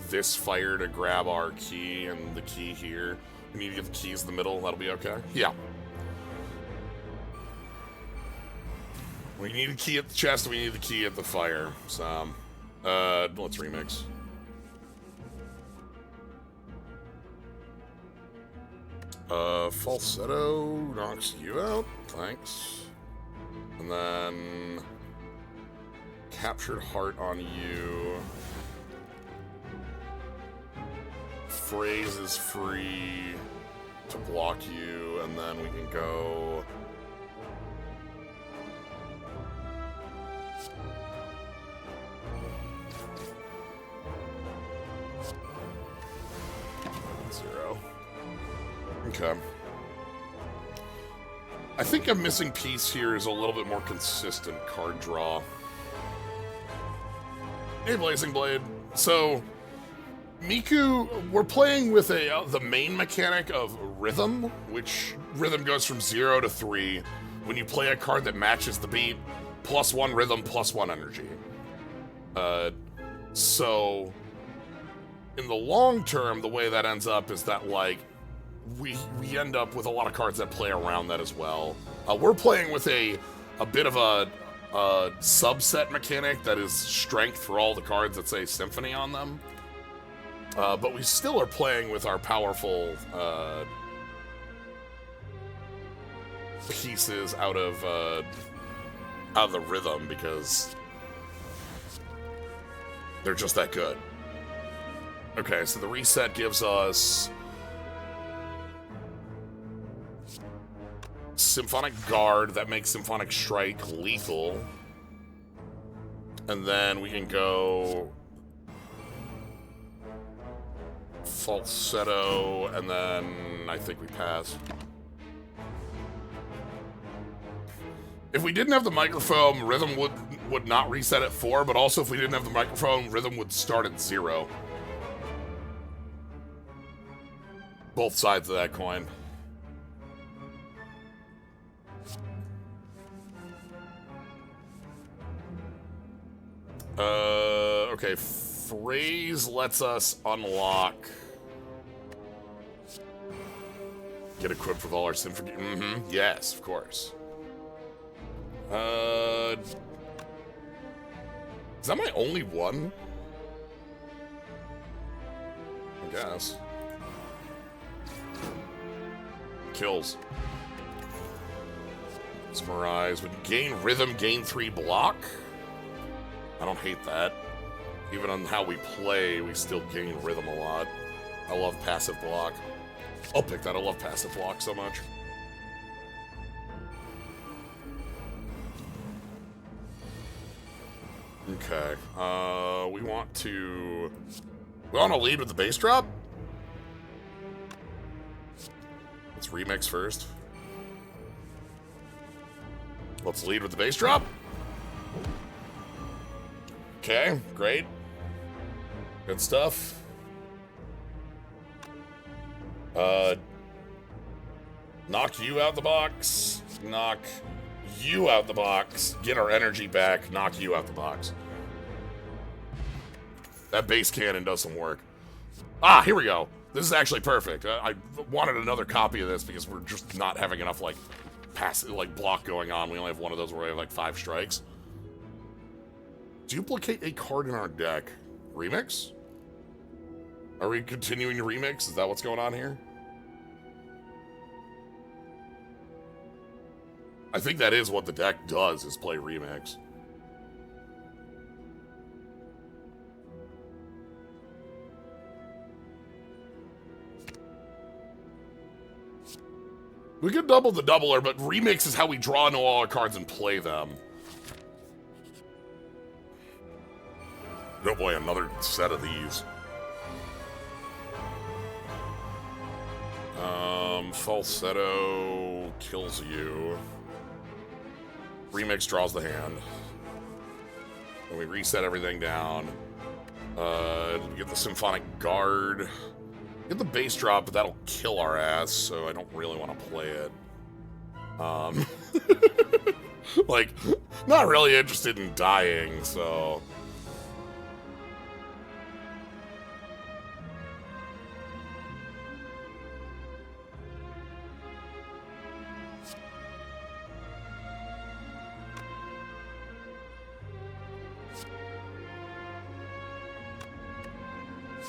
this fire to grab our key and the key here. We need to get the keys in the middle. That'll be okay. Yeah. We need a key at the chest. We need the key at the fire. So, let's remix. Falsetto knocks you out. Thanks. And then Captured Heart on you. Phrase is free to block you, and then we can go... Zero. Okay. I think a missing piece here is a little bit more consistent card draw. Hey, Blazing Blade. So... Miku, we're playing with the main mechanic of Rhythm, which Rhythm goes from 0 to 3 when you play a card that matches the beat, +1 Rhythm, +1 energy. So, in the long term, the way that ends up is that, like, we end up with a lot of cards that play around that as well. We're playing with a bit of a subset mechanic that is strength for all the cards that say Symphony on them. But we still are playing with our powerful pieces out of out of the rhythm because they're just that good. Okay, so the reset gives us Symphonic Guard. That makes Symphonic Strike lethal. And then we can go Falsetto, and then I think we pass. If we didn't have the microphone, rhythm would not reset at 4, but also if we didn't have the microphone, rhythm would start at 0. Both sides of that coin. Okay, Phrase lets us unlock. Get equipped with all our symphony. Yes, of course. Is that my only one? I guess. Kills. Mesmerize. Would gain rhythm, gain 3 block. I don't hate that. Even on how we play, we still gain rhythm a lot. I love passive block. I'll pick that. I love passive block so much. Okay. We want to lead with the bass drop? Let's remix first. Let's lead with the bass drop. Okay, great. Good stuff. Knock you out the box. Knock you out the box. Get our energy back. Knock you out the box. That bass cannon does some work. Ah, here we go. This is actually perfect. I wanted another copy of this because we're just not having enough, like, block going on. We only have one of those where we have, like, 5 strikes. Duplicate a card in our deck. Remix? Are we continuing to remix? Is that what's going on here? I think that is what the deck does, is play remix. We could double the doubler, but remix is how we draw into all our cards and play them. Oh boy, another set of these. Falsetto kills you. Remix draws the hand. And we reset everything down. Get the Symphonic Guard. Get the bass drop, but that'll kill our ass, so I don't really want to play it. Like, not really interested in dying, so...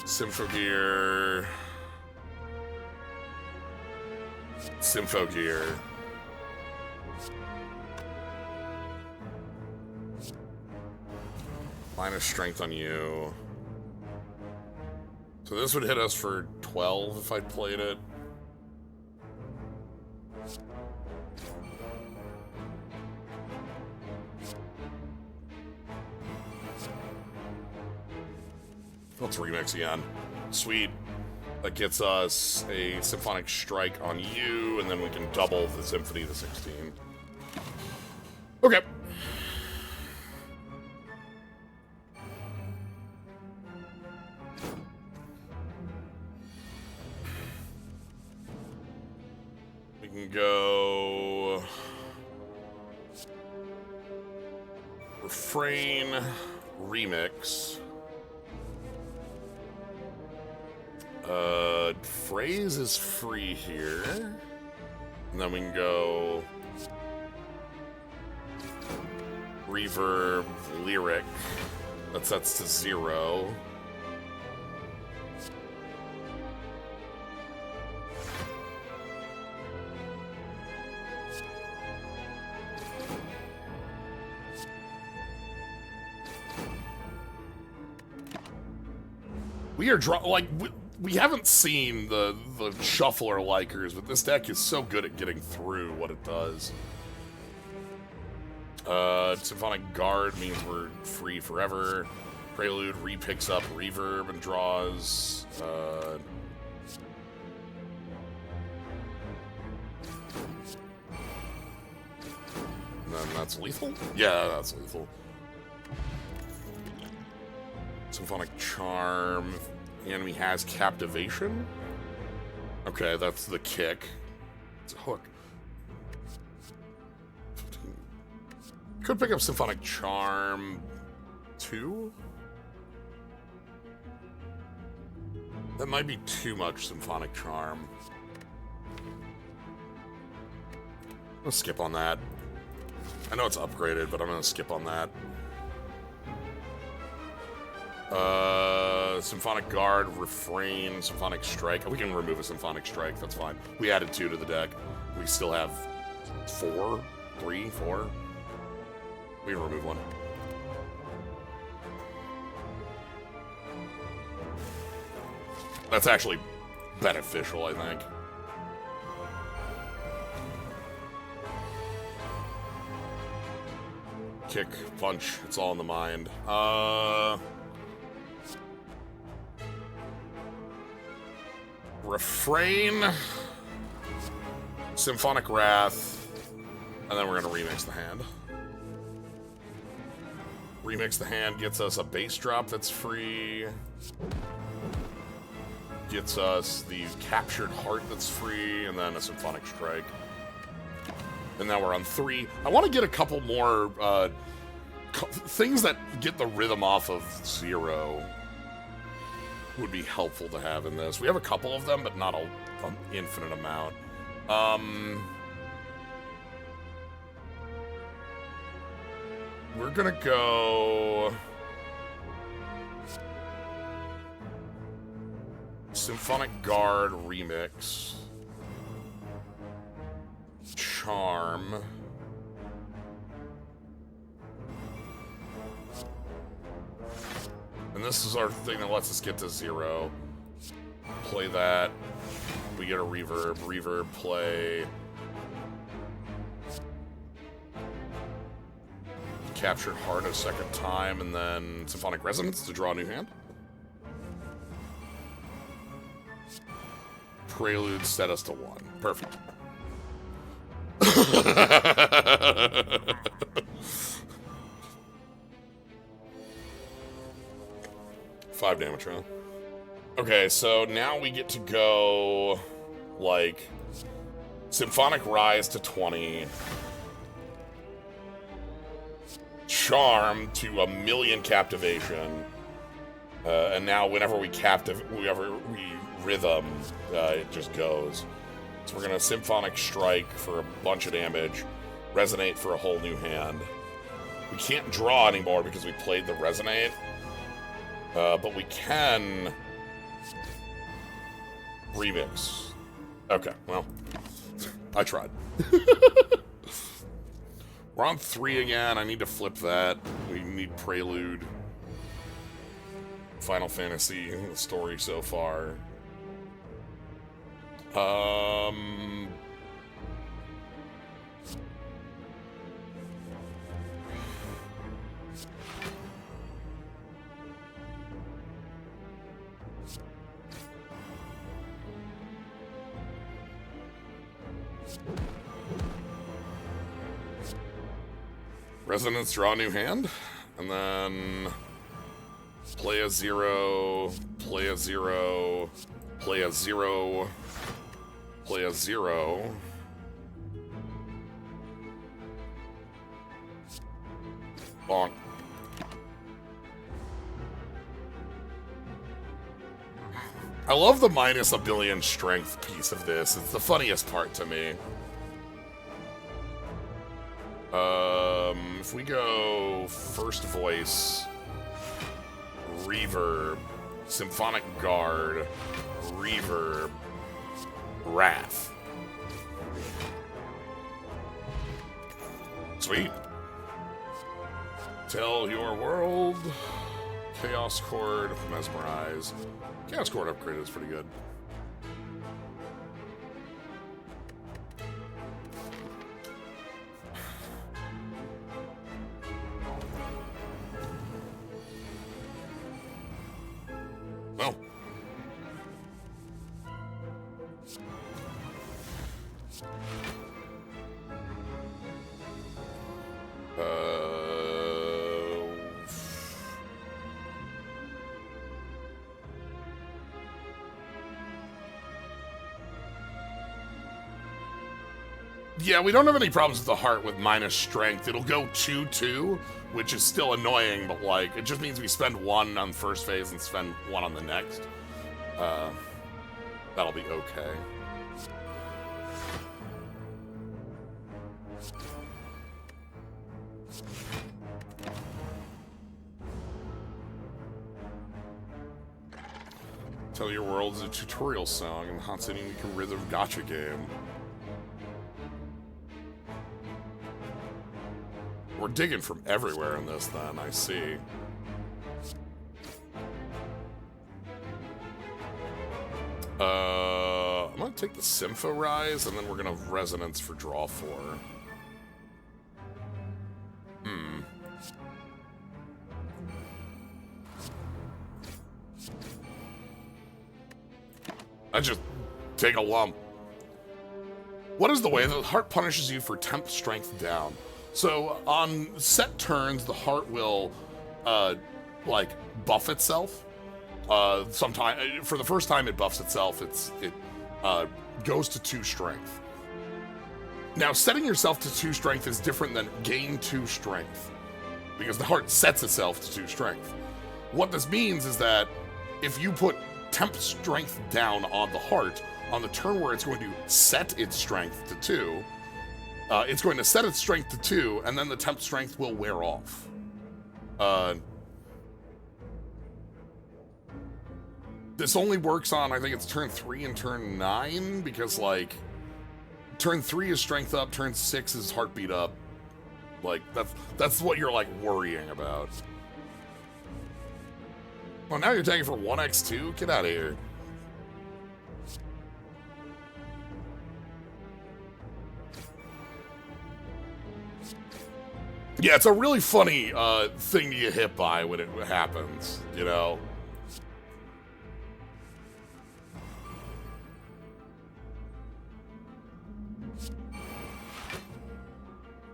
Symphogear. Symphogear. Minus strength on you. So this would hit us for 12 if I played it. Let's remix again. Sweet. That gets us a Symphonic Strike on you, and then we can double the Symphony to 16. Okay. We can go... Refrain, Remix. Phrase is free here. And then we can go Reverb, Lyric. That sets to 0. We are like we haven't seen the shuffler likers, but this deck is so good at getting through what it does. Symphonic Guard means we're free forever. Prelude re-picks up reverb and draws. And then that's lethal? Yeah, that's lethal. Symphonic Charm. The enemy has Captivation. Okay, that's the kick. It's a hook. 15. Could pick up Symphonic Charm 2. That might be too much Symphonic Charm. I'm gonna skip on that. I know it's upgraded, but I'm gonna skip on that. Symphonic Guard, Refrain, Symphonic Strike. We can remove a Symphonic Strike, that's fine. We added 2 to the deck. We still have 4? 3? 4? We can remove 1. That's actually beneficial, I think. Kick, punch, it's all in the mind. Refrain, Symphonic Wrath, and then we're gonna remix the hand. Remix the hand gets us a base drop that's free. Gets us the Captured Heart that's free, and then a Symphonic Strike. And now we're on 3. I want to get a couple more things that get the rhythm off of 0. Would be helpful to have in this. We have a couple of them, but not an infinite amount. We're gonna go Symphonic Guard Remix. Charm. And this is our thing that lets us get to 0. Play that. We get a reverb. Reverb, play. Captured Heart a second time, and then Symphonic Resonance to draw a new hand. Prelude set us to 1. Perfect. 5 damage, huh? Okay, so now we get to go, like, Symphonic Rise to 20. Charm to 1,000,000 Captivation. And now whenever we rhythm, it just goes. So we're gonna Symphonic Strike for a bunch of damage, Resonate for a whole new hand. We can't draw anymore because we played the Resonate, but we can remix. Okay, well, I tried. We're on 3 again. I need to flip that. We need Prelude. Final Fantasy, the story so far. Resonance, draw a new hand, and then play a 0, play a 0, play a 0, play a 0. Bonk. I love the minus a billion strength piece of this. It's the funniest part to me. If we go first voice, reverb, Symphonic Guard, reverb, Wrath. Sweet. Tell your world, Chaos Chord, Mesmerize. Chaos Chord upgraded is pretty good. Well. Yeah, we don't have any problems with the heart with minus strength. It'll go 2-2, which is still annoying, but like, it just means we spend 1 on the first phase and spend 1 on the next. That'll be okay. Tell Your World is a tutorial song in the Hatsune Miku Rhythm Gacha game. We're digging from everywhere in this, then, I see. I'm gonna take the Sympho Rise, and then we're gonna Resonance for Draw 4. I just take a lump. What is the way that the heart punishes you for temp strength down? So on set turns, the heart will, like, buff itself. Sometime for the first time it buffs itself. It goes to 2 strength. Now, setting yourself to 2 strength is different than gain 2 strength, because the heart sets itself to 2 strength. What this means is that if you put temp strength down on the heart on the turn where it's going to set its strength to 2. It's going to set its strength to 2, and then the temp strength will wear off. This only works on, I think it's turn 3 and turn 9, because, like, turn 3 is strength up, turn 6 is heartbeat up. Like, that's what you're, like, worrying about. Well, now you're taking for 1x2? Get out of here. Yeah, it's a really funny thing to get hit by when it happens, you know?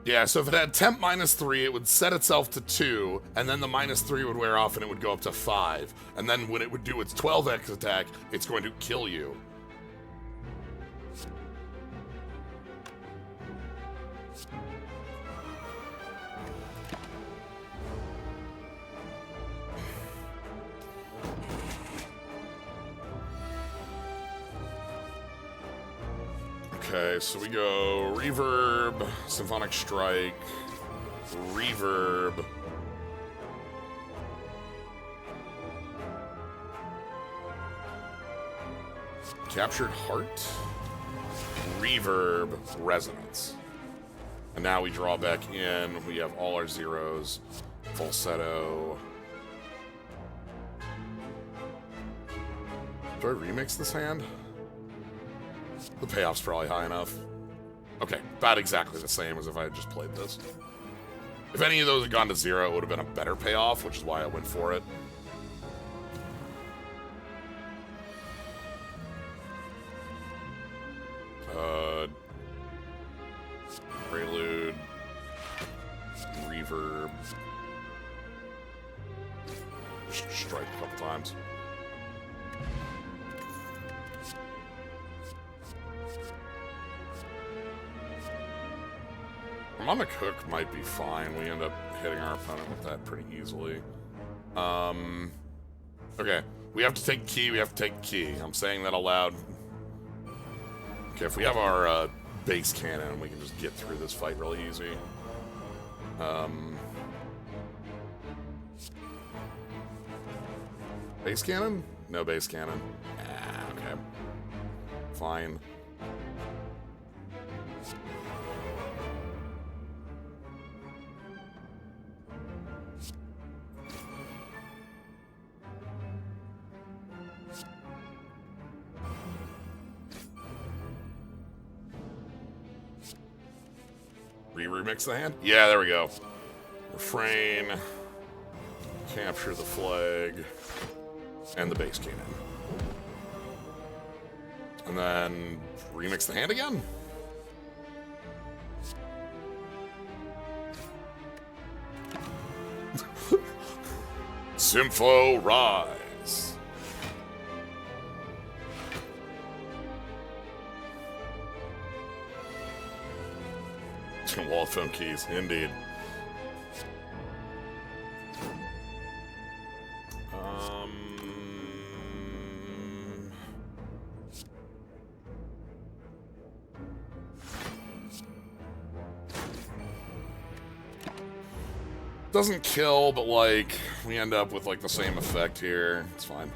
Yeah, so if it had temp -3, it would set itself to 2, and then the -3 would wear off and it would go up to 5. And then when it would do its 12x attack, it's going to kill you. Okay, so we go Reverb, Symphonic Strike, Reverb. Captured Heart, Reverb, Resonance. And now we draw back in, we have all our zeros, Falsetto. Do I remix this hand? The payoff's probably high enough. Okay, about exactly the same as if I had just played this. If any of those had gone to 0, it would have been a better payoff, which is why I went for it. Prelude. Reverb. Just strike a couple times. Harmonic Hook might be fine. We end up hitting our opponent with that pretty easily. Okay, we have to take key, we have to take key. I'm saying that aloud. Okay, if we have our base cannon, we can just get through this fight really easy. Base cannon? No base cannon. Ah, okay. Fine. Re-remix the hand? Yeah, there we go. Refrain. Capture the flag. And the bass cannon. And then remix the hand again? Sympho Rise. Wall of phone keys, indeed. Doesn't kill, but like we end up with like the same effect here. It's fine.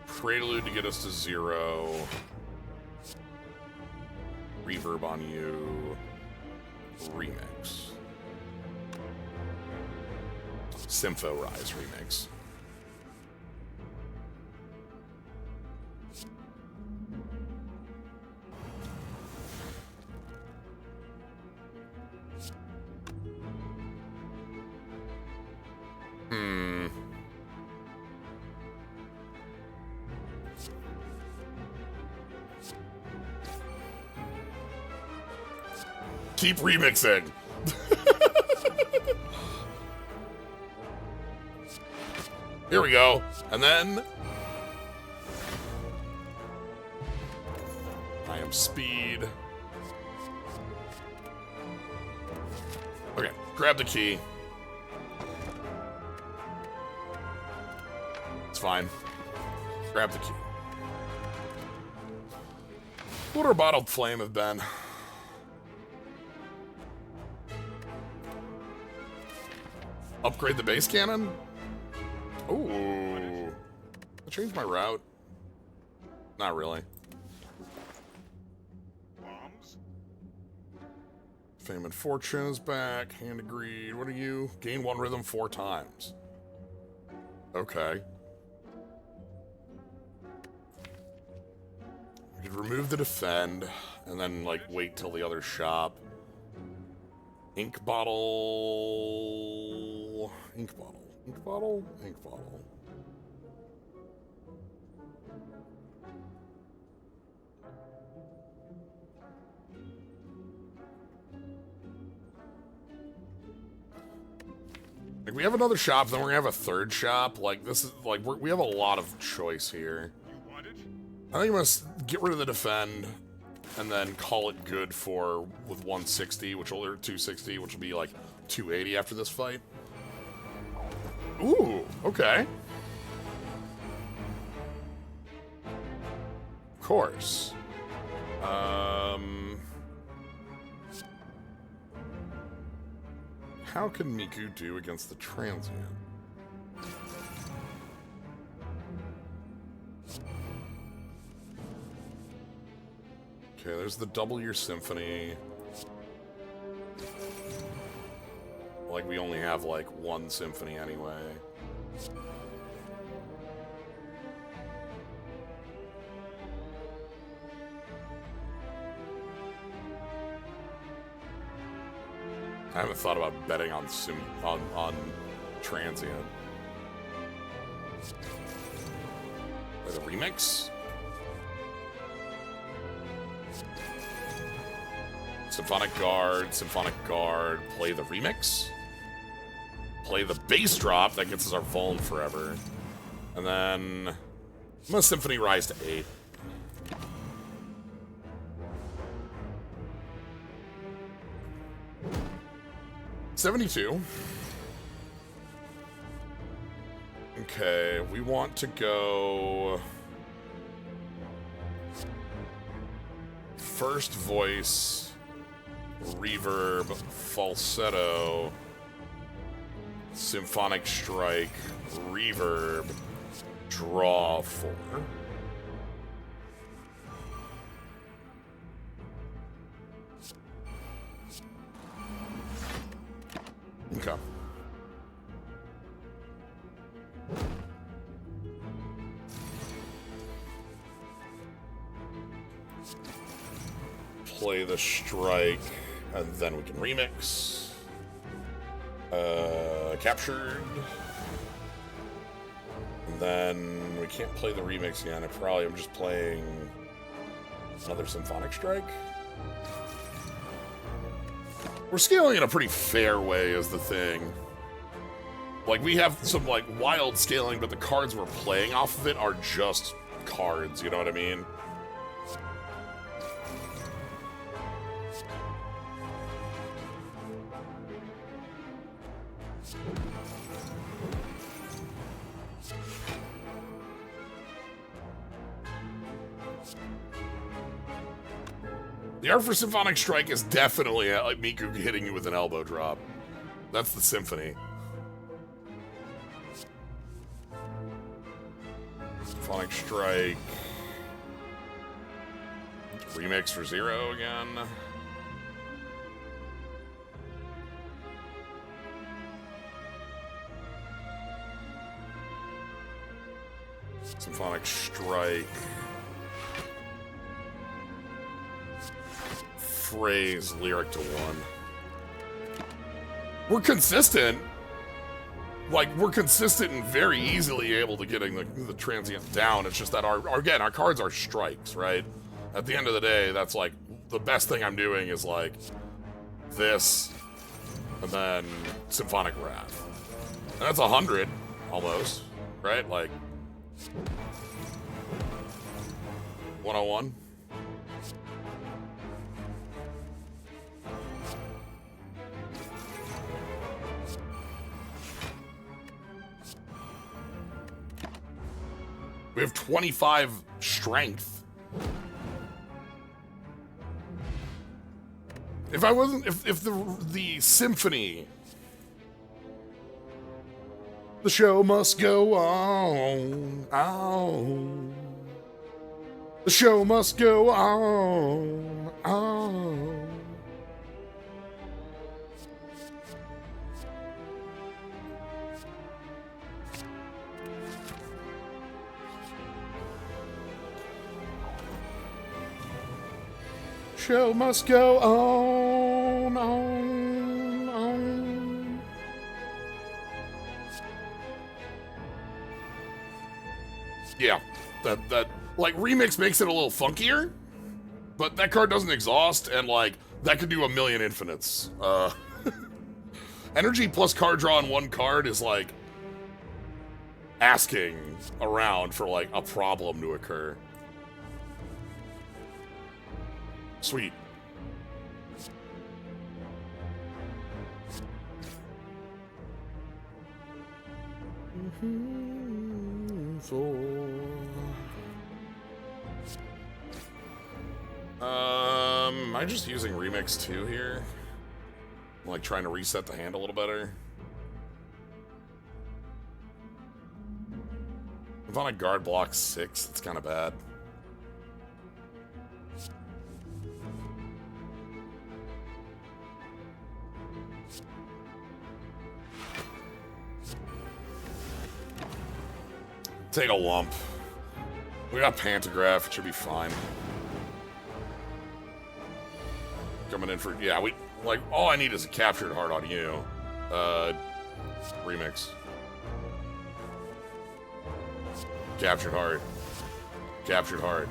Prelude to get us to 0. Reverb on you. Remix. Sympho Rise remix. Keep remixing. Here we go. And then I am speed. Okay, grab the key. It's fine. Grab the key. What would our bottled flame have been? Upgrade the base cannon? Ooh. I changed my route. Not really. Bombs? Fame and Fortune is back. Hand of Greed. What are you? Gain 1 rhythm 4 times. Okay. We could remove the defend and then, like, wait till the other shop. Ink bottle. Ink bottle. Ink bottle. Ink bottle. Like, we have another shop, then we're gonna have a third shop. Like, this is, like, we have a lot of choice here. You want it? I think I'm gonna get rid of the defend, and then call it good for, with 160, which will, or 260, which will be, like, 280 after this fight. Ooh, okay. Of course. How can Miku do against the transient? Okay, there's the double year symphony. Like, we only have, like, 1 symphony anyway. I haven't thought about betting on on transient. Play the remix. Symphonic Guard, play the remix. Play the bass drop, that gets us our Vuln forever. And then I'm gonna Symphony Rise to 8. $72. Okay, we want to go first voice, reverb, falsetto, symphonic strike, reverb, draw 4. Okay. Play the strike, and then we can remix. Captured. And then we can't play the remix again. I'm just playing another symphonic strike. We're scaling in a pretty fair way is the thing. Like, we have some, like, wild scaling, but the cards we're playing off of it are just cards, you know what I mean? The art for Symphonic Strike is definitely like Miku hitting you with an elbow drop. That's the symphony. Symphonic Strike. Remix for 0 again. Symphonic Strike. Phrase lyric to 1. We're consistent. Like, we're consistent and very easily able to getting the transient down. It's just that our cards are strikes, right? At the end of the day, that's like the best thing I'm doing is like this and then Symphonic Wrath. And that's 100 almost, right? Like 101. We have 25 strength. If I wasn't, if the symphony, the show must go on, on. The show must go on, on. Show must go on, on, on. Yeah, that like remix makes it a little funkier, but that card doesn't exhaust, and like that could do a million infinites. Energy plus card draw on one card is like asking around for like a problem to occur. Sweet. Am I just using Remix 2 here? I'm like trying to reset the hand a little better. If on a guard block 6, it's kind of bad. Take a lump. We got Pantograph, it should be fine. Coming in for, yeah, we, like, all I need is a captured heart on you. Remix. Captured heart. Captured heart.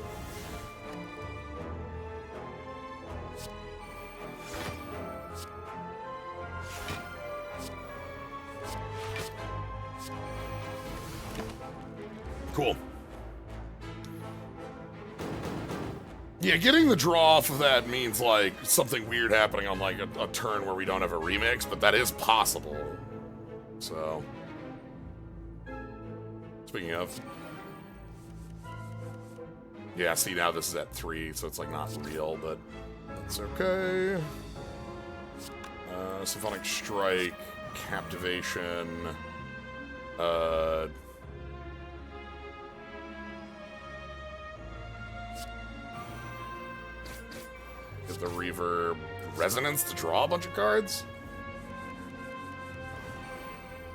Cool. Yeah, getting the draw off of that means, like, something weird happening on, like, a turn where we don't have a remix, but that is possible. So. Speaking of. Yeah, see, now this is at 3, so it's, like, not real, but that's okay. Symphonic Strike, Captivation, Give the Reverb Resonance to draw a bunch of cards.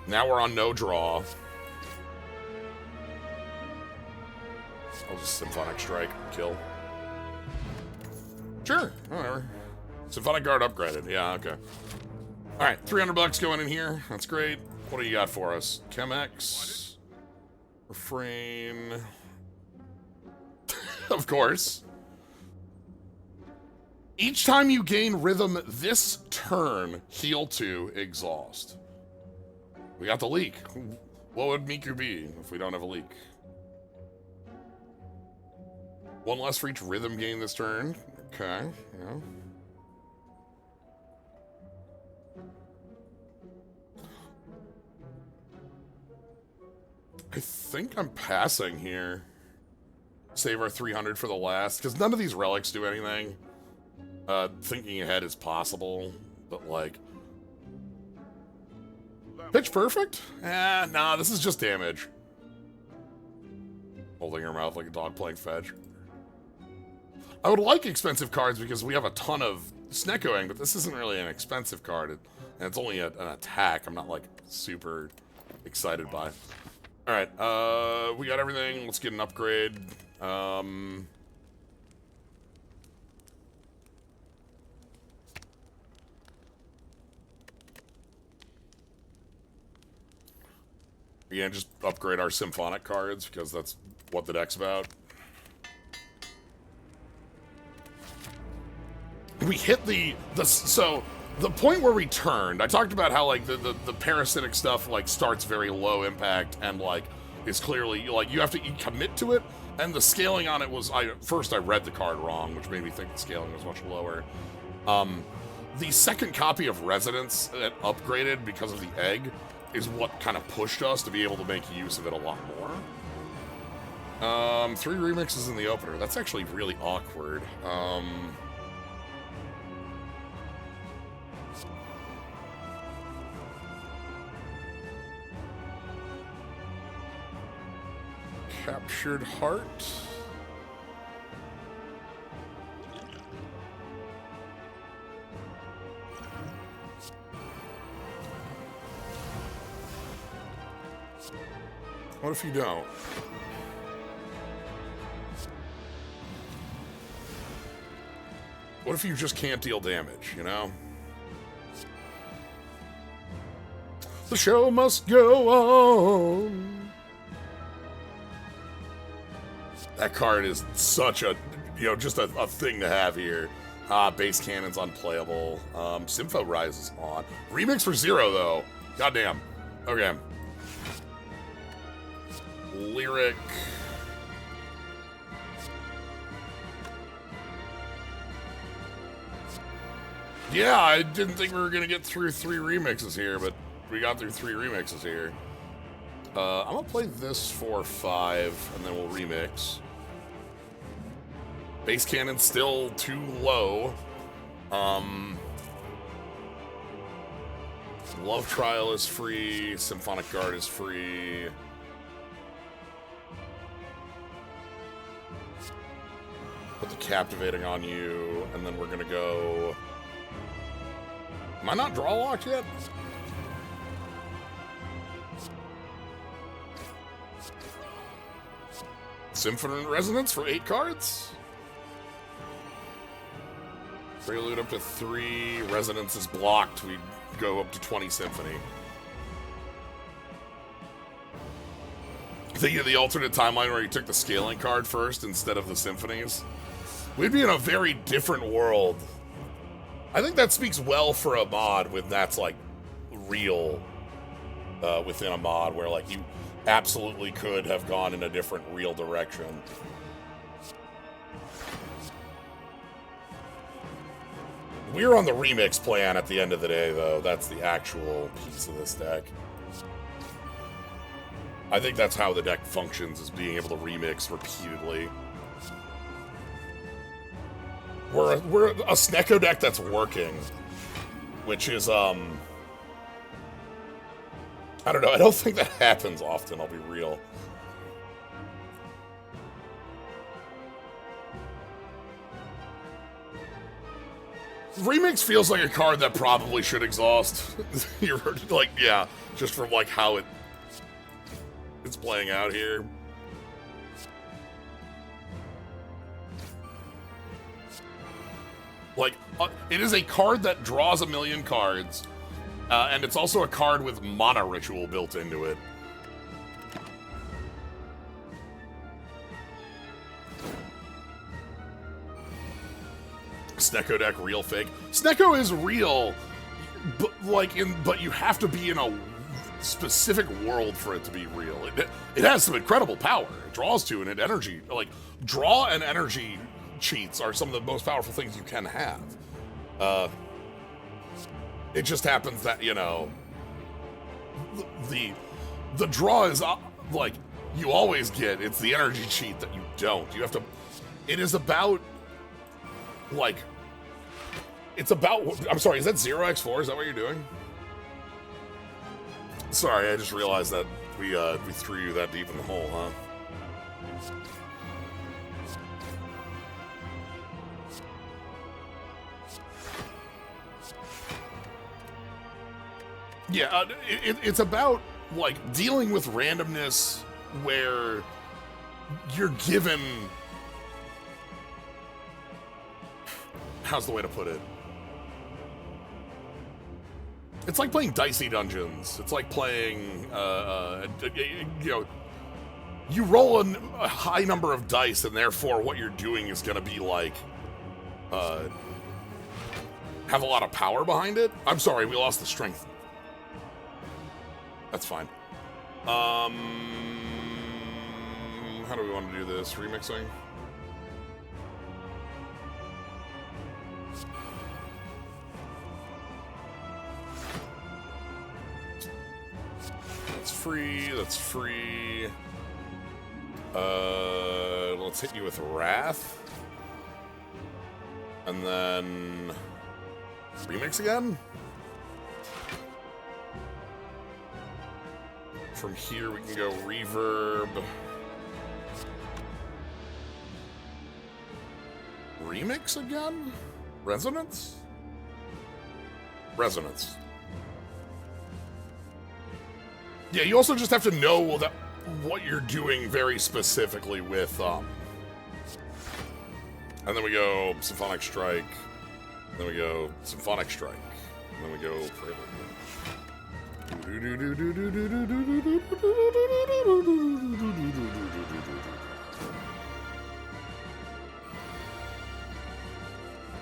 Now we're on no draw. I'll just Symphonic Strike, kill. Sure, whatever. Symphonic Guard upgraded. Yeah, okay. All right, 300 bucks going in here. That's great. What do you got for us? Chemex. Refrain. Of course. Each time you gain rhythm this turn, heal 2, exhaust. We got the leak. What would Miku be if we don't have a leak? 1 less for each rhythm gain this turn. Okay, yeah. I think I'm passing here. Save our 300 for the last, because none of these relics do anything. Thinking ahead is possible, but like... Pitch perfect? Nah, this is just damage. Holding her mouth like a dog playing fetch. I would like expensive cards because we have a ton of Sneckoing, but this isn't really an expensive card. And it's only an attack. I'm not like super excited by. Alright, we got everything. Let's get an upgrade. Yeah, just upgrade our symphonic cards because that's what the deck's about. We hit so the point where we turned, I talked about how like the parasitic stuff like starts very low impact and like is clearly like you have to commit to it, and the scaling on it was first I read the card wrong, which made me think the scaling was much lower. The second copy of Resonance that upgraded because of the egg is what kind of pushed us to be able to make use of it a lot more. 3 remixes in the opener. That's actually really awkward. Captured Heart. What if you don't? What if you just can't deal damage, you know? The show must go on. That card is such a, just a thing to have here. Base Cannon's unplayable. Sympho Rise is on. Remix for 0, though. Goddamn. Okay. Lyric. Yeah, I didn't think we were going to get through 3 remixes here, but we got through 3 remixes here. I'm going to play this for 5, and then we'll remix. Base Cannon's still too low. Love Trial is free. Symphonic Guard is free. Put the Captivating on you, and then we're gonna go... Am I not draw locked yet? Symphony Resonance for 8 cards? Prelude up to 3. Resonance is blocked. We go up to 20 Symphony. Thinking of the alternate timeline where you took the scaling card first instead of the symphonies. We'd be in a very different world. I think that speaks well for a mod when that's like real within a mod where like you absolutely could have gone in a different real direction. We're on the remix plan at the end of the day, though. That's the actual piece of this deck. I think that's how the deck functions, is being able to remix repeatedly. We're a Snecko deck that's working, which is, I don't know, I don't think that happens often, I'll be real. Remix feels like a card that probably should exhaust. You're like, yeah, just from like how it's playing out here. Like, it is a card that draws 1,000,000 cards, and it's also a card with mana ritual built into it. Snecko deck, real fake. Snecko is real, but you have to be in a specific world for it to be real. It has some incredible power. It draws to and it energy. Like, draw and energy cheats are some of the most powerful things you can have. It just happens that, you know, the draw is like you always get. It's the energy cheat that you don't. You have to. It is about like. It's about. I'm sorry. Is that 0x4? Is that what you're doing? Sorry, I just realized that we threw you that deep in the hole, huh? Yeah, it's about, like, dealing with randomness where you're given... How's the way to put it? It's like playing Dicey Dungeons. It's like playing, you know, you roll a high number of dice, and therefore what you're doing is going to be, like, have a lot of power behind it. I'm sorry, we lost the strength. That's fine. How do we want to do this? Remixing? That's free, that's free. Let's hit you with Wrath. And then... remix again? From here we can go reverb. Remix again? Resonance? Resonance. Yeah, you also just have to know that what you're doing very specifically with, and then we go Symphonic Strike. Then we go Symphonic Strike. And then we go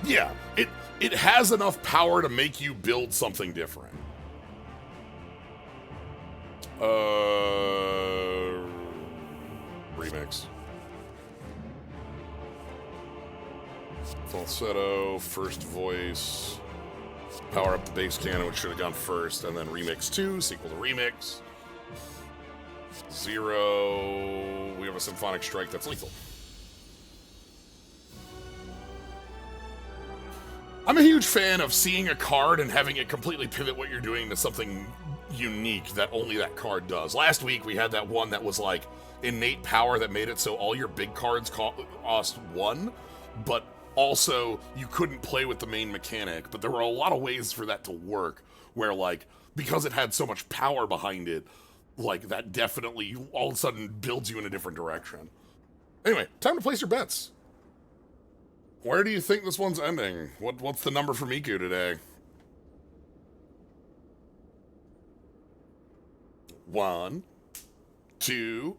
yeah, it has enough power to make you build something different. Remix. Falsetto, first voice. Power up the bass cannon, which should have gone first, and then Remix 2, sequel to Remix. 0. We have a Symphonic Strike that's lethal. I'm a huge fan of seeing a card and having it completely pivot what you're doing to something unique that only that card does. Last week we had that one that was like innate power that made it so all your big cards cost 1, but also you couldn't play with the main mechanic. But there were a lot of ways for that to work where, like, because it had so much power behind it, like, that definitely all of a sudden builds you in a different direction. Anyway, time to place your bets. Where do you think this one's ending? What's the number for Miku today? 1, 2,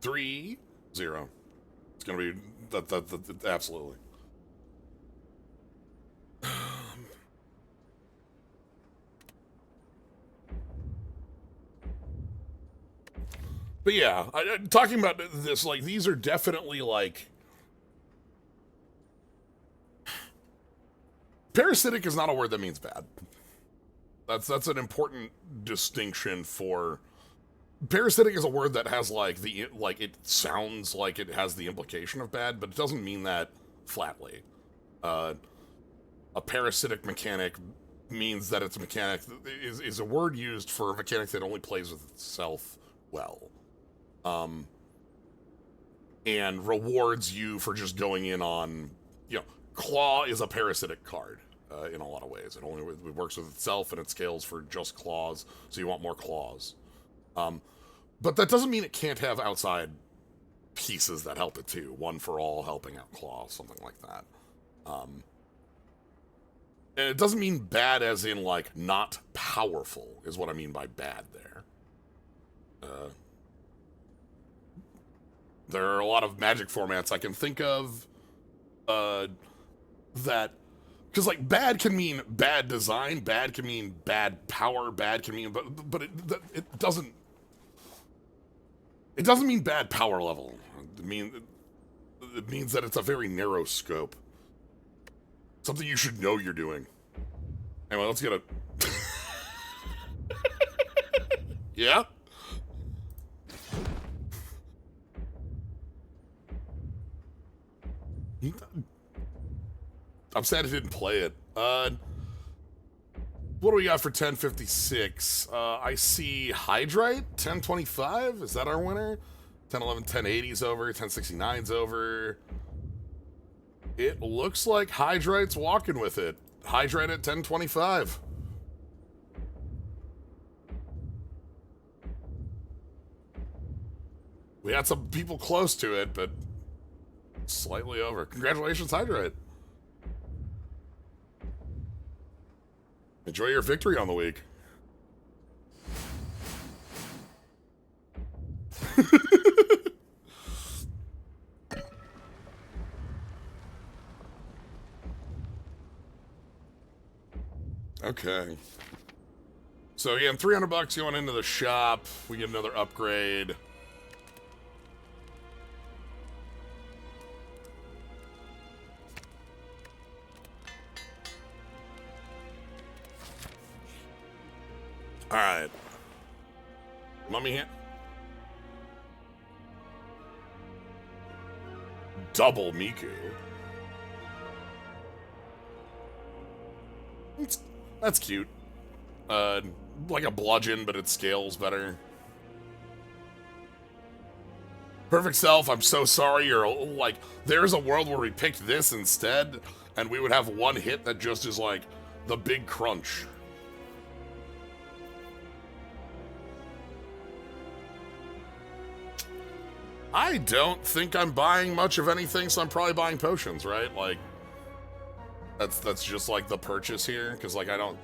3, 0. It's gonna be that absolutely. But yeah, talking about this, like, these are definitely, like, parasitic is not a word that means bad. That's an important distinction for... Parasitic is a word that has, like, it sounds like it has the implication of bad, but it doesn't mean that flatly. A parasitic mechanic means that its a mechanic is a word used for a mechanic that only plays with itself well. And rewards you for just going in on, you know, Claw is a parasitic card. In a lot of ways. It works with itself and it scales for just claws, so you want more claws. But that doesn't mean it can't have outside pieces that help it too. One for all helping out claw, something like that. And it doesn't mean bad as in, like, not powerful, is what I mean by bad there. There are a lot of Magic formats I can think of that... Because, like, bad can mean bad design, bad can mean bad power, bad can mean... But it doesn't... It doesn't mean bad power level. It means that it's a very narrow scope. Something you should know you're doing. Anyway, let's get a... Yeah? I'm sad I didn't play it. What do we got for 1056? I see Hydrite, 1025. Is that our winner? 1011, 1080's over, 1069's over. It looks like Hydrite's walking with it. Hydrite at 1025. We had some people close to it, but slightly over. Congratulations, Hydrite. Enjoy your victory on the week. Okay. So again, $300 going into the shop. We get another upgrade. All right. Mummy hand. Double Miku. That's cute. Like a bludgeon, but it scales better. Perfect Self, I'm so sorry. You're like, there's a world where we picked this instead, and we would have one hit that just is like the big crunch. I don't think I'm buying much of anything, so I'm probably buying potions, right? Like, that's just like the purchase here, because like I don't...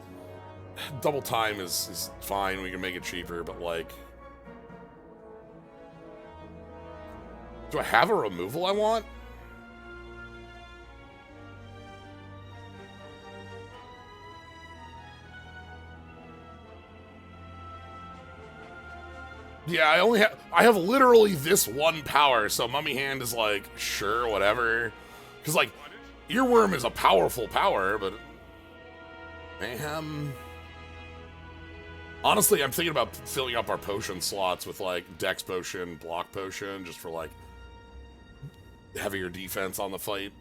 Double time is fine, we can make it cheaper, but like... Do I have a removal I want? Yeah, I have literally this one power, so Mummy Hand is like, sure, whatever. Because, like, Earworm is a powerful power, but... Mayhem... Honestly, I'm thinking about filling up our potion slots with, like, Dex Potion, Block Potion, just for, like, heavier defense on the fight.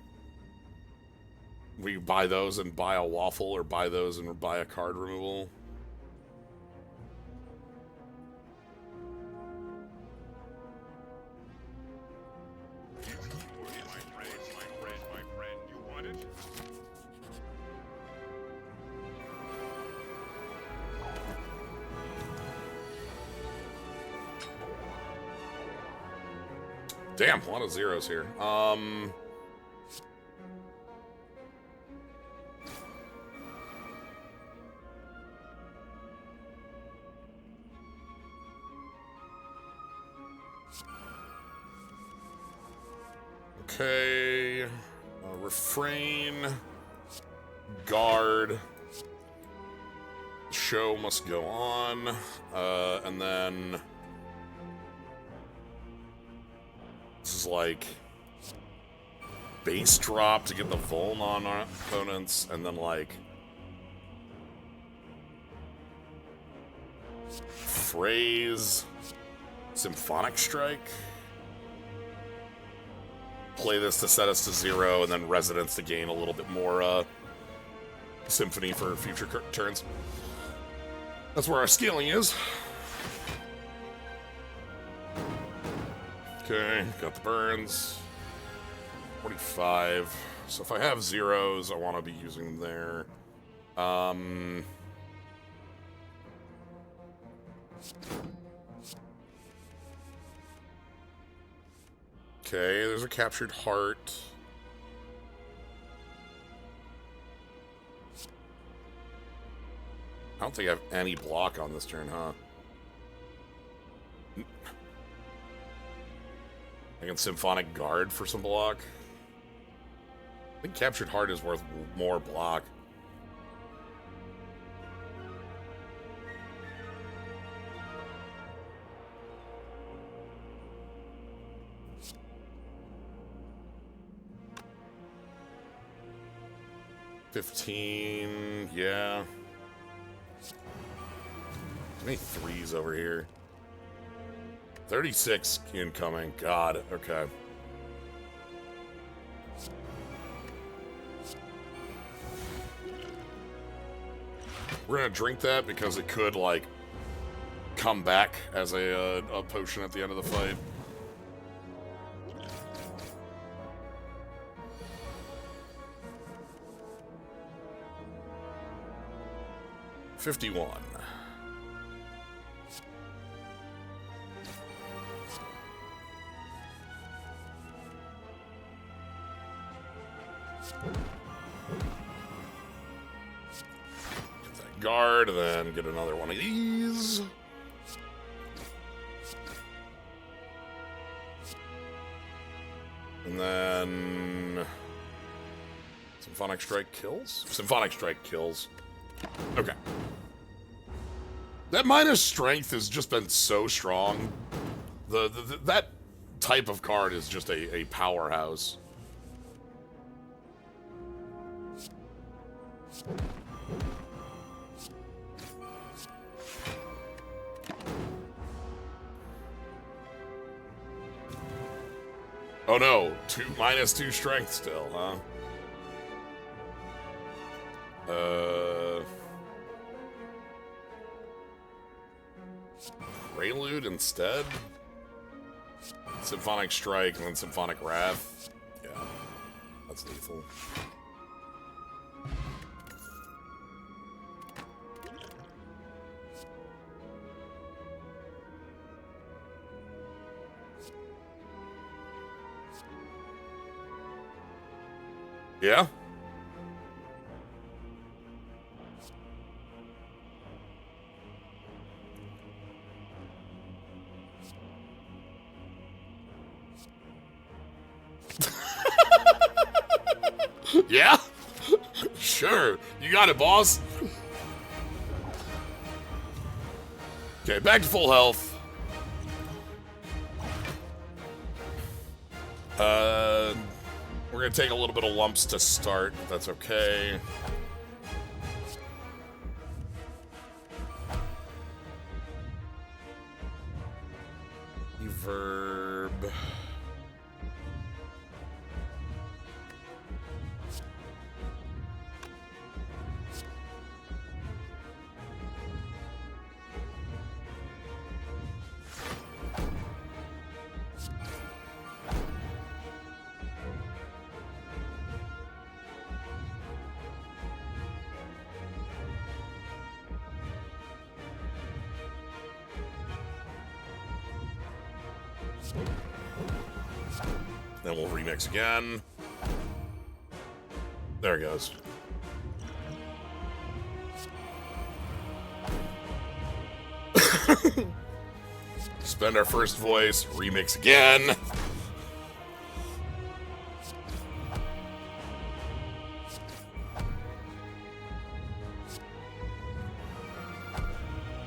We buy those and buy a waffle, or buy those and buy a card removal. Damn, a lot of zeros here. Okay. Refrain. Guard. Show must go on. And then... This is like base drop to get the Vuln on our opponents, and then like phrase, symphonic strike. Play this to set us to 0, and then resonance to gain a little bit more symphony for future turns. That's where our scaling is. Okay, got the burns. 45. So if I have zeros, I want to be using them there. Okay, there's a captured heart. I don't think I have any block on this turn, huh? I can Symphonic Guard for some block. I think Captured Heart is worth more block. $15, yeah. Too many threes over here. 36 incoming. God, okay. We're gonna drink that because it could, like, come back as a potion at the end of the fight. $51. Get that guard, and then get another one of these. And then Symphonic Strike kills? Symphonic Strike kills. Okay. That minus strength has just been so strong. That type of card is just a powerhouse. Oh no, -2 strength still, huh? Prelude instead? Symphonic Strike and then Symphonic Wrath. Yeah, that's lethal. Yeah? Yeah? Sure. You got it, boss. Okay, back to full health. We're gonna take a little bit of lumps to start, if that's okay. Reverb. Then we'll remix again. There it goes. Spend our first voice, remix again.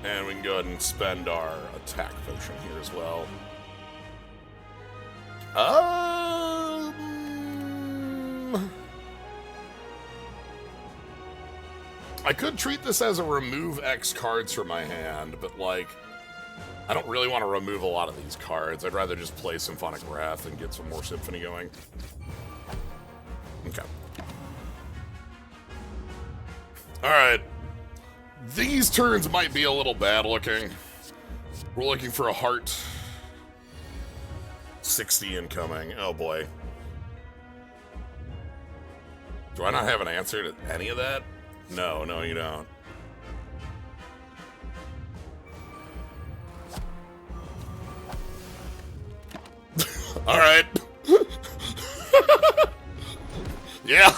And we can go ahead and spend our attack potion here as well. I could treat this as a remove X cards from my hand, but, like, I don't really want to remove a lot of these cards. I'd rather just play Symphonic Wrath and get some more Symphony going. Okay. Alright. These turns might be a little bad looking. We're looking for a heart. 60 incoming. Oh boy. Do I not have an answer to any of that? No, you don't. All right. Yeah.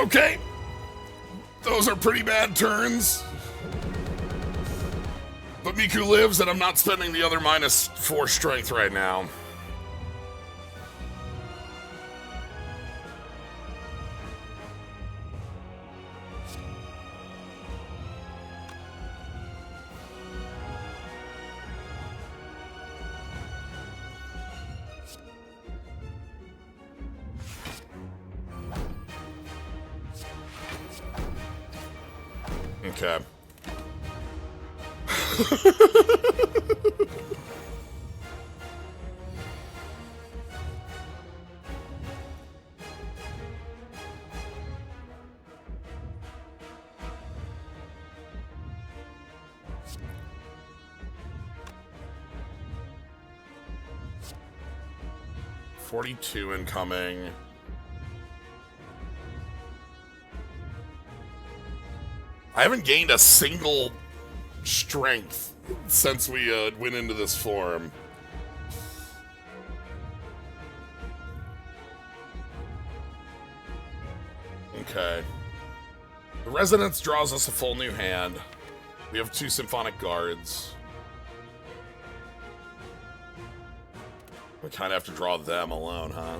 Okay. Those are pretty bad turns. But Miku lives, and I'm not spending the other -4 strength right now. Okay. $42 incoming. I haven't gained a single strength since we went into this form. Okay. The Resonance draws us a full new hand. We have 2 Symphonic Guards. We kind of have to draw them alone, huh?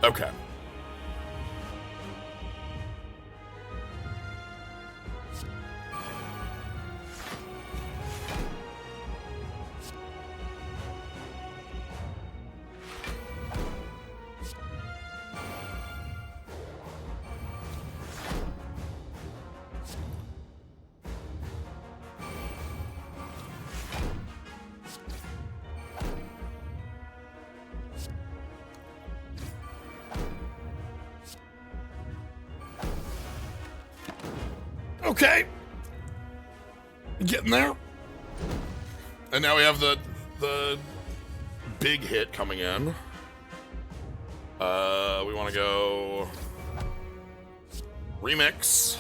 Okay. Okay. Getting there. And now we have the big hit coming in. We want to go remix.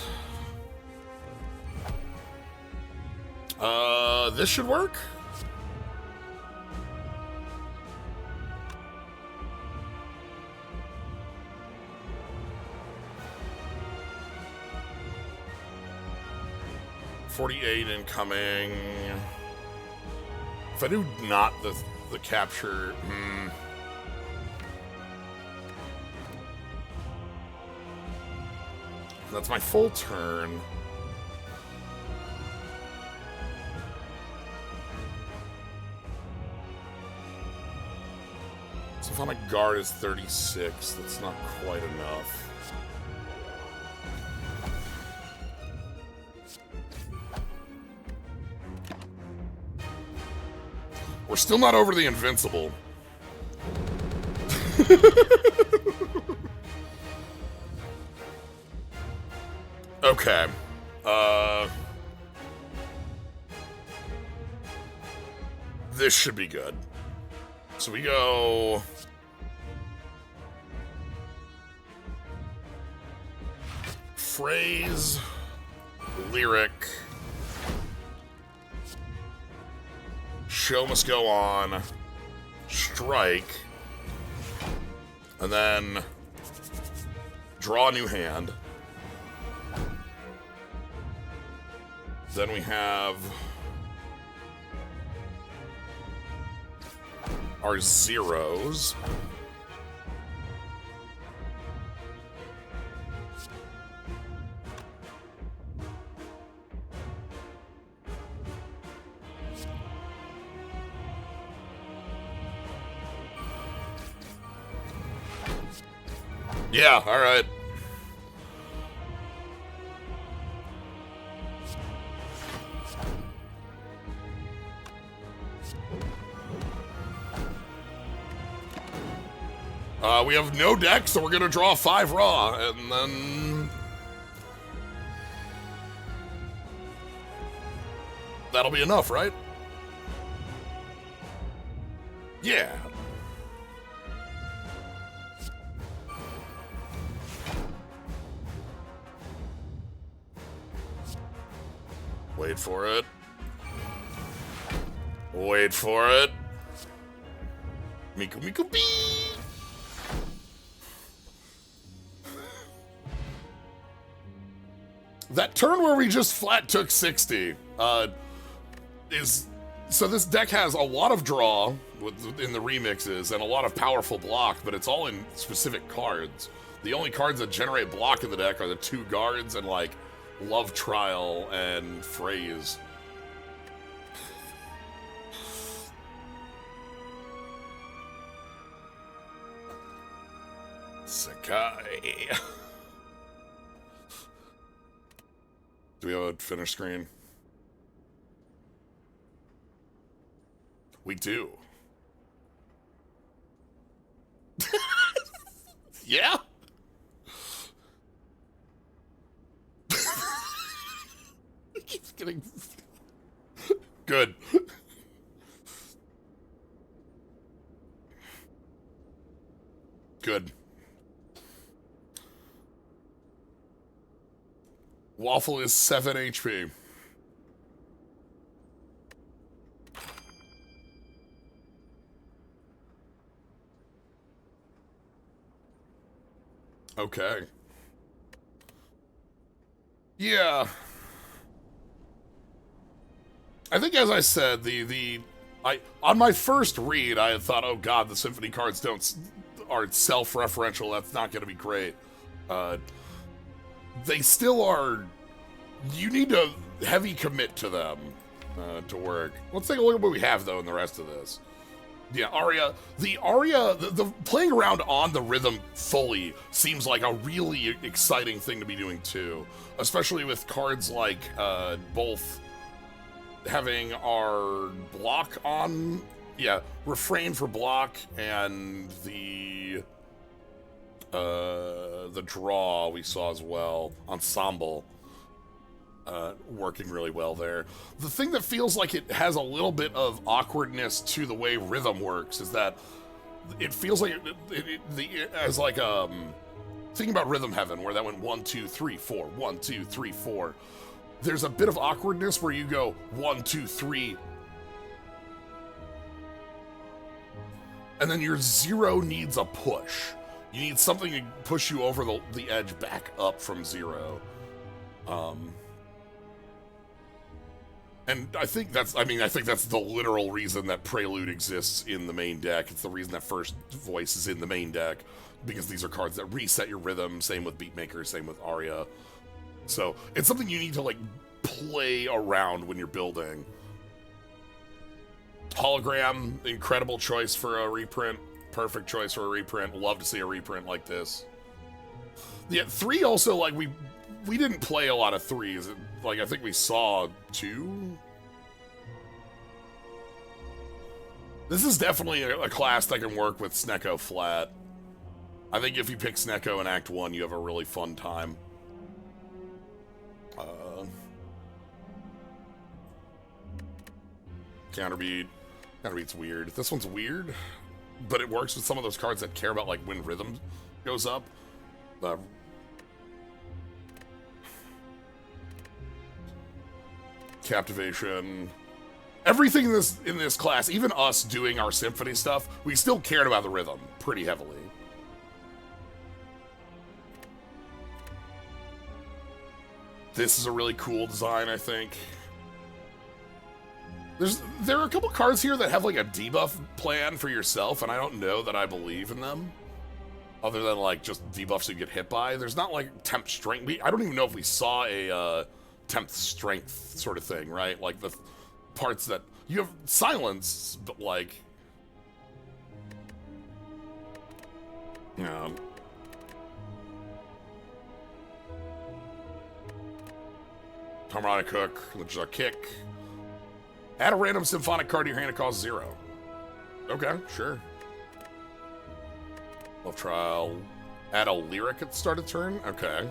This should work. $48 incoming. If I do not the capture, that's my full turn. Symphonic Guard is 36. That's not quite enough. We're still not over the invincible. Okay. This should be good. So we go... Phrase, lyric, show must go on, strike, and then draw a new hand. Then we have our zeros. Yeah, all right. We have no deck, so we're gonna draw 5 raw, and then that'll be enough, right? Yeah. Wait for it. Wait for it. Mikumiku Beam! That turn where we just flat took 60 is... So this deck has a lot of draw in the remixes and a lot of powerful block, but it's all in specific cards. The only cards that generate block in the deck are the 2 guards and, like, Love Trial and Phrase. Sakai. Do we have a finish screen? We do. Yeah? It keeps getting... Good. Good. Waffle is 7 HP. Okay. Yeah. I think, as I said, on my first read, I had thought, oh god, the Symphony cards aren't self-referential. That's not going to be great. They still are. You need to heavy commit to them to work. Let's take a look at what we have though in the rest of this. Yeah, Aria. The playing around on the rhythm fully seems like a really exciting thing to be doing too, especially with cards like both having our block on, refrain for block, and the draw we saw as well, ensemble, working really well there. The thing that feels like it has a little bit of awkwardness to the way rhythm works is that it feels like thinking about Rhythm Heaven, where that went 1 2 3 4 1 2 3 4. There's a bit of awkwardness where you go 1 2 3, and then your 0 needs a push. You need something to push you over the edge back up from 0. And I think that's the literal reason that Prelude exists in the main deck. It's the reason that First Voice is in the main deck, because these are cards that reset your rhythm. Same with Beatmaker, same with Aria. So it's something you need to, like, play around when you're building. Hologram, incredible choice for a reprint. Perfect choice for a reprint. Love to see a reprint like this. Yeah, 3 also, like, we didn't play a lot of 3s. Like, I think we saw 2. This is definitely a class that can work with Snecko flat. I think if you pick Snecko in Act 1, you have a really fun time. Counterbeat's weird. This one's weird, but it works with some of those cards that care about, like, when rhythm goes up. Captivation. Everything in this class, even us doing our symphony stuff, we still cared about the rhythm pretty heavily. This is a really cool design, I think. There are a couple cards here that have, like, a debuff plan for yourself, and I don't know that I believe in them. Other than, like, just debuffs you get hit by. There's not, like, temp strength. I don't even know if we saw a temp strength sort of thing, right? Like, the parts that you have silence, but, like, Harmonic Hook, which is a kick. Add a random symphonic card to your hand, it costs 0. Okay, sure. Love Trial. Add a lyric at the start of turn? Okay.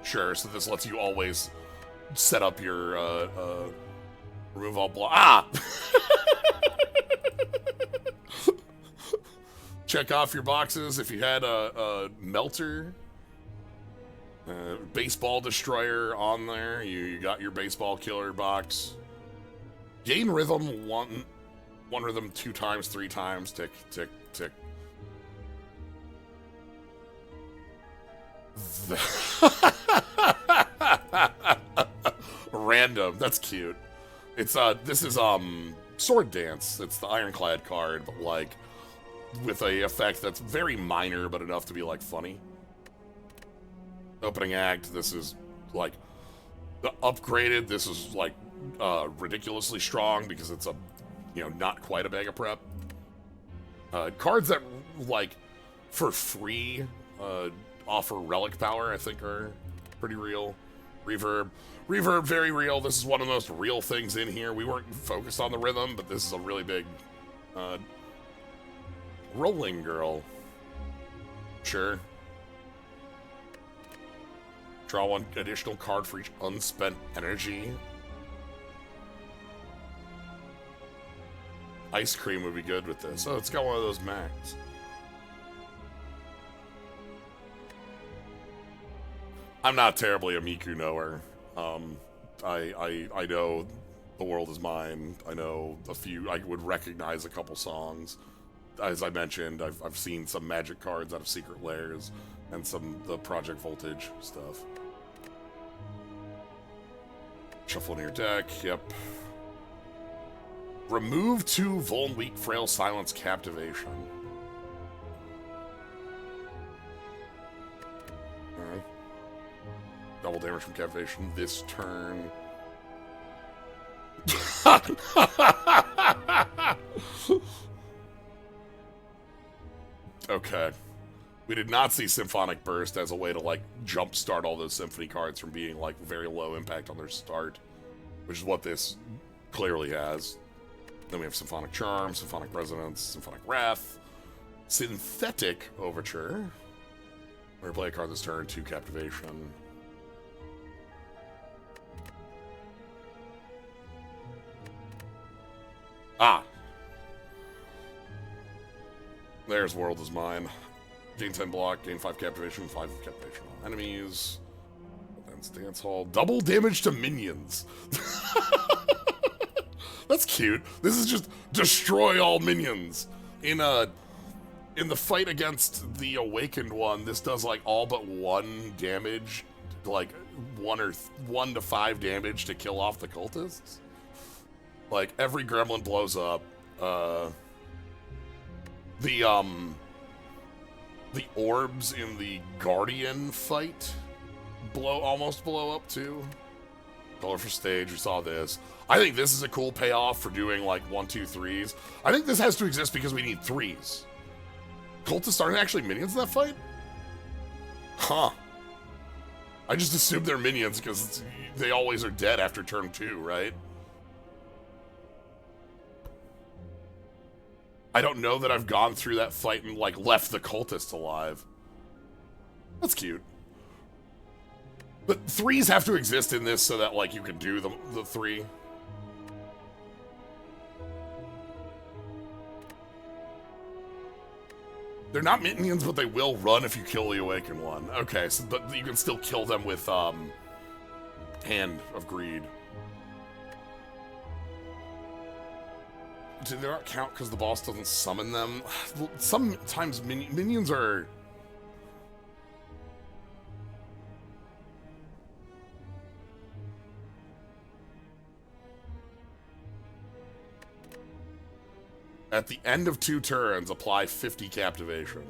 Sure, so this lets you always set up your, remove all block. Ah! check off your boxes. If you had a melter, baseball destroyer on there, you got your baseball killer box. Gain rhythm one rhythm 2 times, 3 times. Tick, tick, tick. Random. That's cute. It's this is Sword Dance. It's the Ironclad card, but like with a effect that's very minor but enough to be like funny. Opening act, this is like the upgraded, this is like ridiculously strong because it's a, you know, not quite a bag of prep. Cards that like for free offer relic power, I think, are pretty real. Reverb, very real. This is one of the most real things in here. We weren't focused on the rhythm, but this is a really big rolling girl. Sure. Draw 1 additional card for each unspent energy. Ice cream would be good with this. Oh, it's got one of those max. I'm not terribly a Miku knower. I know The World Is Mine. I know a few. I would recognize a couple songs. As I mentioned, I've seen some magic cards out of Secret Lairs and the Project Voltage stuff. Shuffle in your deck. Yep. Remove 2 Vuln, Weak, Frail, Silence, Captivation. Alright. Double damage from Captivation this turn. Okay. We did not see Symphonic Burst as a way to, like, jumpstart all those Symphony cards from being, like, very low impact on their start, which is what this clearly has. Then we have Symphonic Charm, Symphonic Resonance, Symphonic Wrath, Synthetic Overture. We're gonna play a card this turn, 2 Captivation. Ah! There's World Is Mine. Gain 10 block, gain 5 Captivation, 5 Captivation on enemies. Then Dance Hall. Double damage to minions. That's cute. This is just destroy all minions. In the fight against the Awakened one, this does like all but 1 damage, like 1 to 5 damage to kill off the cultists. Like every gremlin blows up. The orbs in the Guardian fight almost blow up too. Color for stage, we saw this. I think this is a cool payoff for doing like 1, 2, 3s. I think this has to exist because we need 3s. Cultists aren't actually minions in that fight? Huh. I just assumed they're minions because they always are dead after turn 2, right? I don't know that I've gone through that fight and, like, left the cultists alive. That's cute. But 3s have to exist in this so that, like, you can do the 3. They're not minions, but they will run if you kill the Awakened one. Okay, so but you can still kill them with, Hand of Greed. Do they not count because the boss doesn't summon them? Sometimes minions are... At the end of 2 turns, apply 50 Captivation.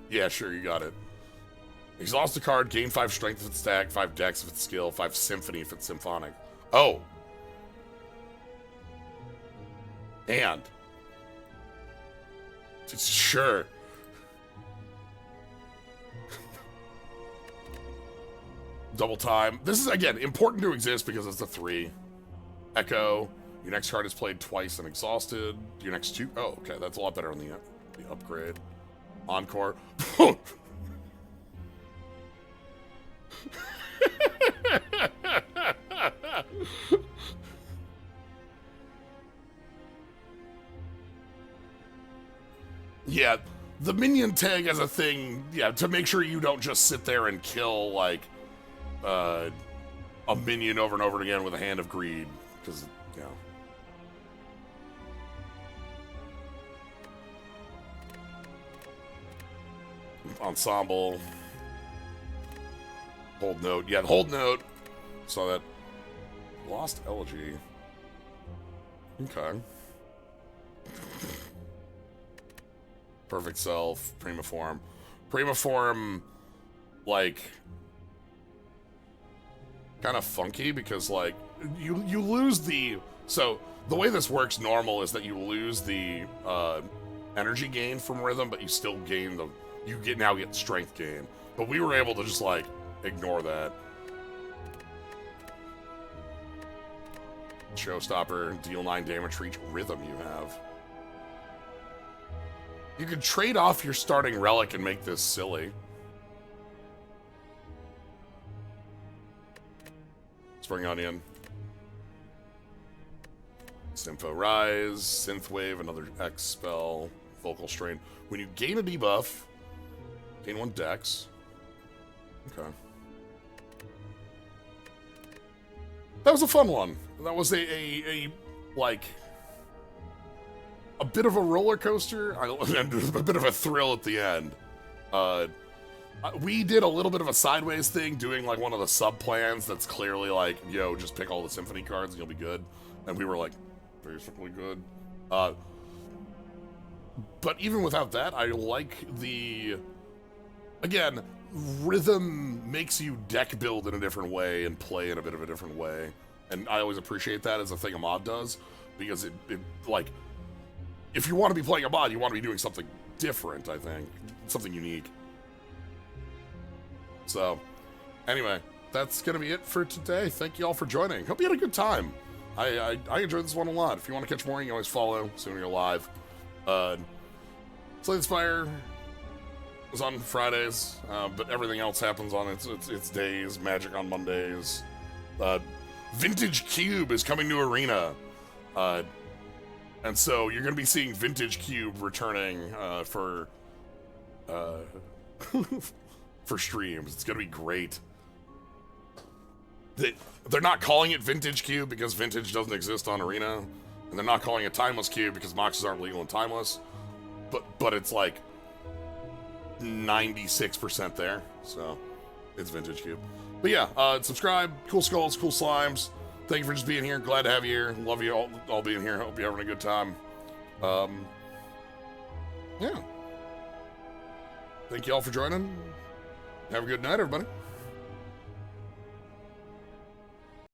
Yeah, sure, you got it. Exhaust a card, gain 5 Strength if it's stacked, 5 Dex if it's skill, 5 Symphony if it's Symphonic. Oh! And sure. Double time. This is, again, important to exist because it's a 3. Echo. Your next card is played twice and exhausted. Your next 2... Oh, okay. That's a lot better on the upgrade. Encore. Yeah, the minion tag as a thing, yeah, to make sure you don't just sit there and kill, like, a minion over and over again with a Hand of Greed, because, you know. Ensemble. Hold note. Yeah, hold note. Saw that. Lost Elegy. Okay. Perfect Self. Prima Form. Prima Form, like, kind of funky because, like, you lose the... So, the way this works normal is that you lose the energy gain from rhythm, but you still gain the... You now get strength gain. But we were able to just, like, ignore that. Showstopper, deal 9 damage for each rhythm you have. You could trade off your starting relic and make this silly. Spring Onion. Sympho Rise, Synthwave, another X spell, Vocal Strain. When you gain a debuff, gain 1 dex. Okay. That was a fun one. That was a like, a bit of a roller coaster, and a bit of a thrill at the end. We did a little bit of a sideways thing, doing like one of the sub plans that's clearly like, yo, just pick all the symphony cards and you'll be good. And we were like, basically good. But even without that, I like the... Again, rhythm makes you deck build in a different way and play in a bit of a different way. And I always appreciate that as a thing a mod does, because it like, if you want to be playing a mod, you want to be doing something different, I think. Something unique. So, anyway, that's going to be it for today. Thank you all for joining. Hope you had a good time. I enjoyed this one a lot. If you want to catch more, you can always follow soon you're live. Slay the Spire is on Fridays, but everything else happens on its days. Magic on Mondays. Vintage Cube is coming to Arena. And so you're going to be seeing Vintage Cube returning for for streams. It's going to be great. They're not calling it Vintage Cube because Vintage doesn't exist on Arena. And they're not calling it Timeless Cube because Moxes aren't legal in Timeless. But it's like 96% there. So it's Vintage Cube. But yeah, subscribe. Cool skulls, cool slimes. Thank you for just being here. Glad to have you here. Love you all being here. Hope you're having a good time. Yeah. Thank you all for joining. Have a good night, everybody.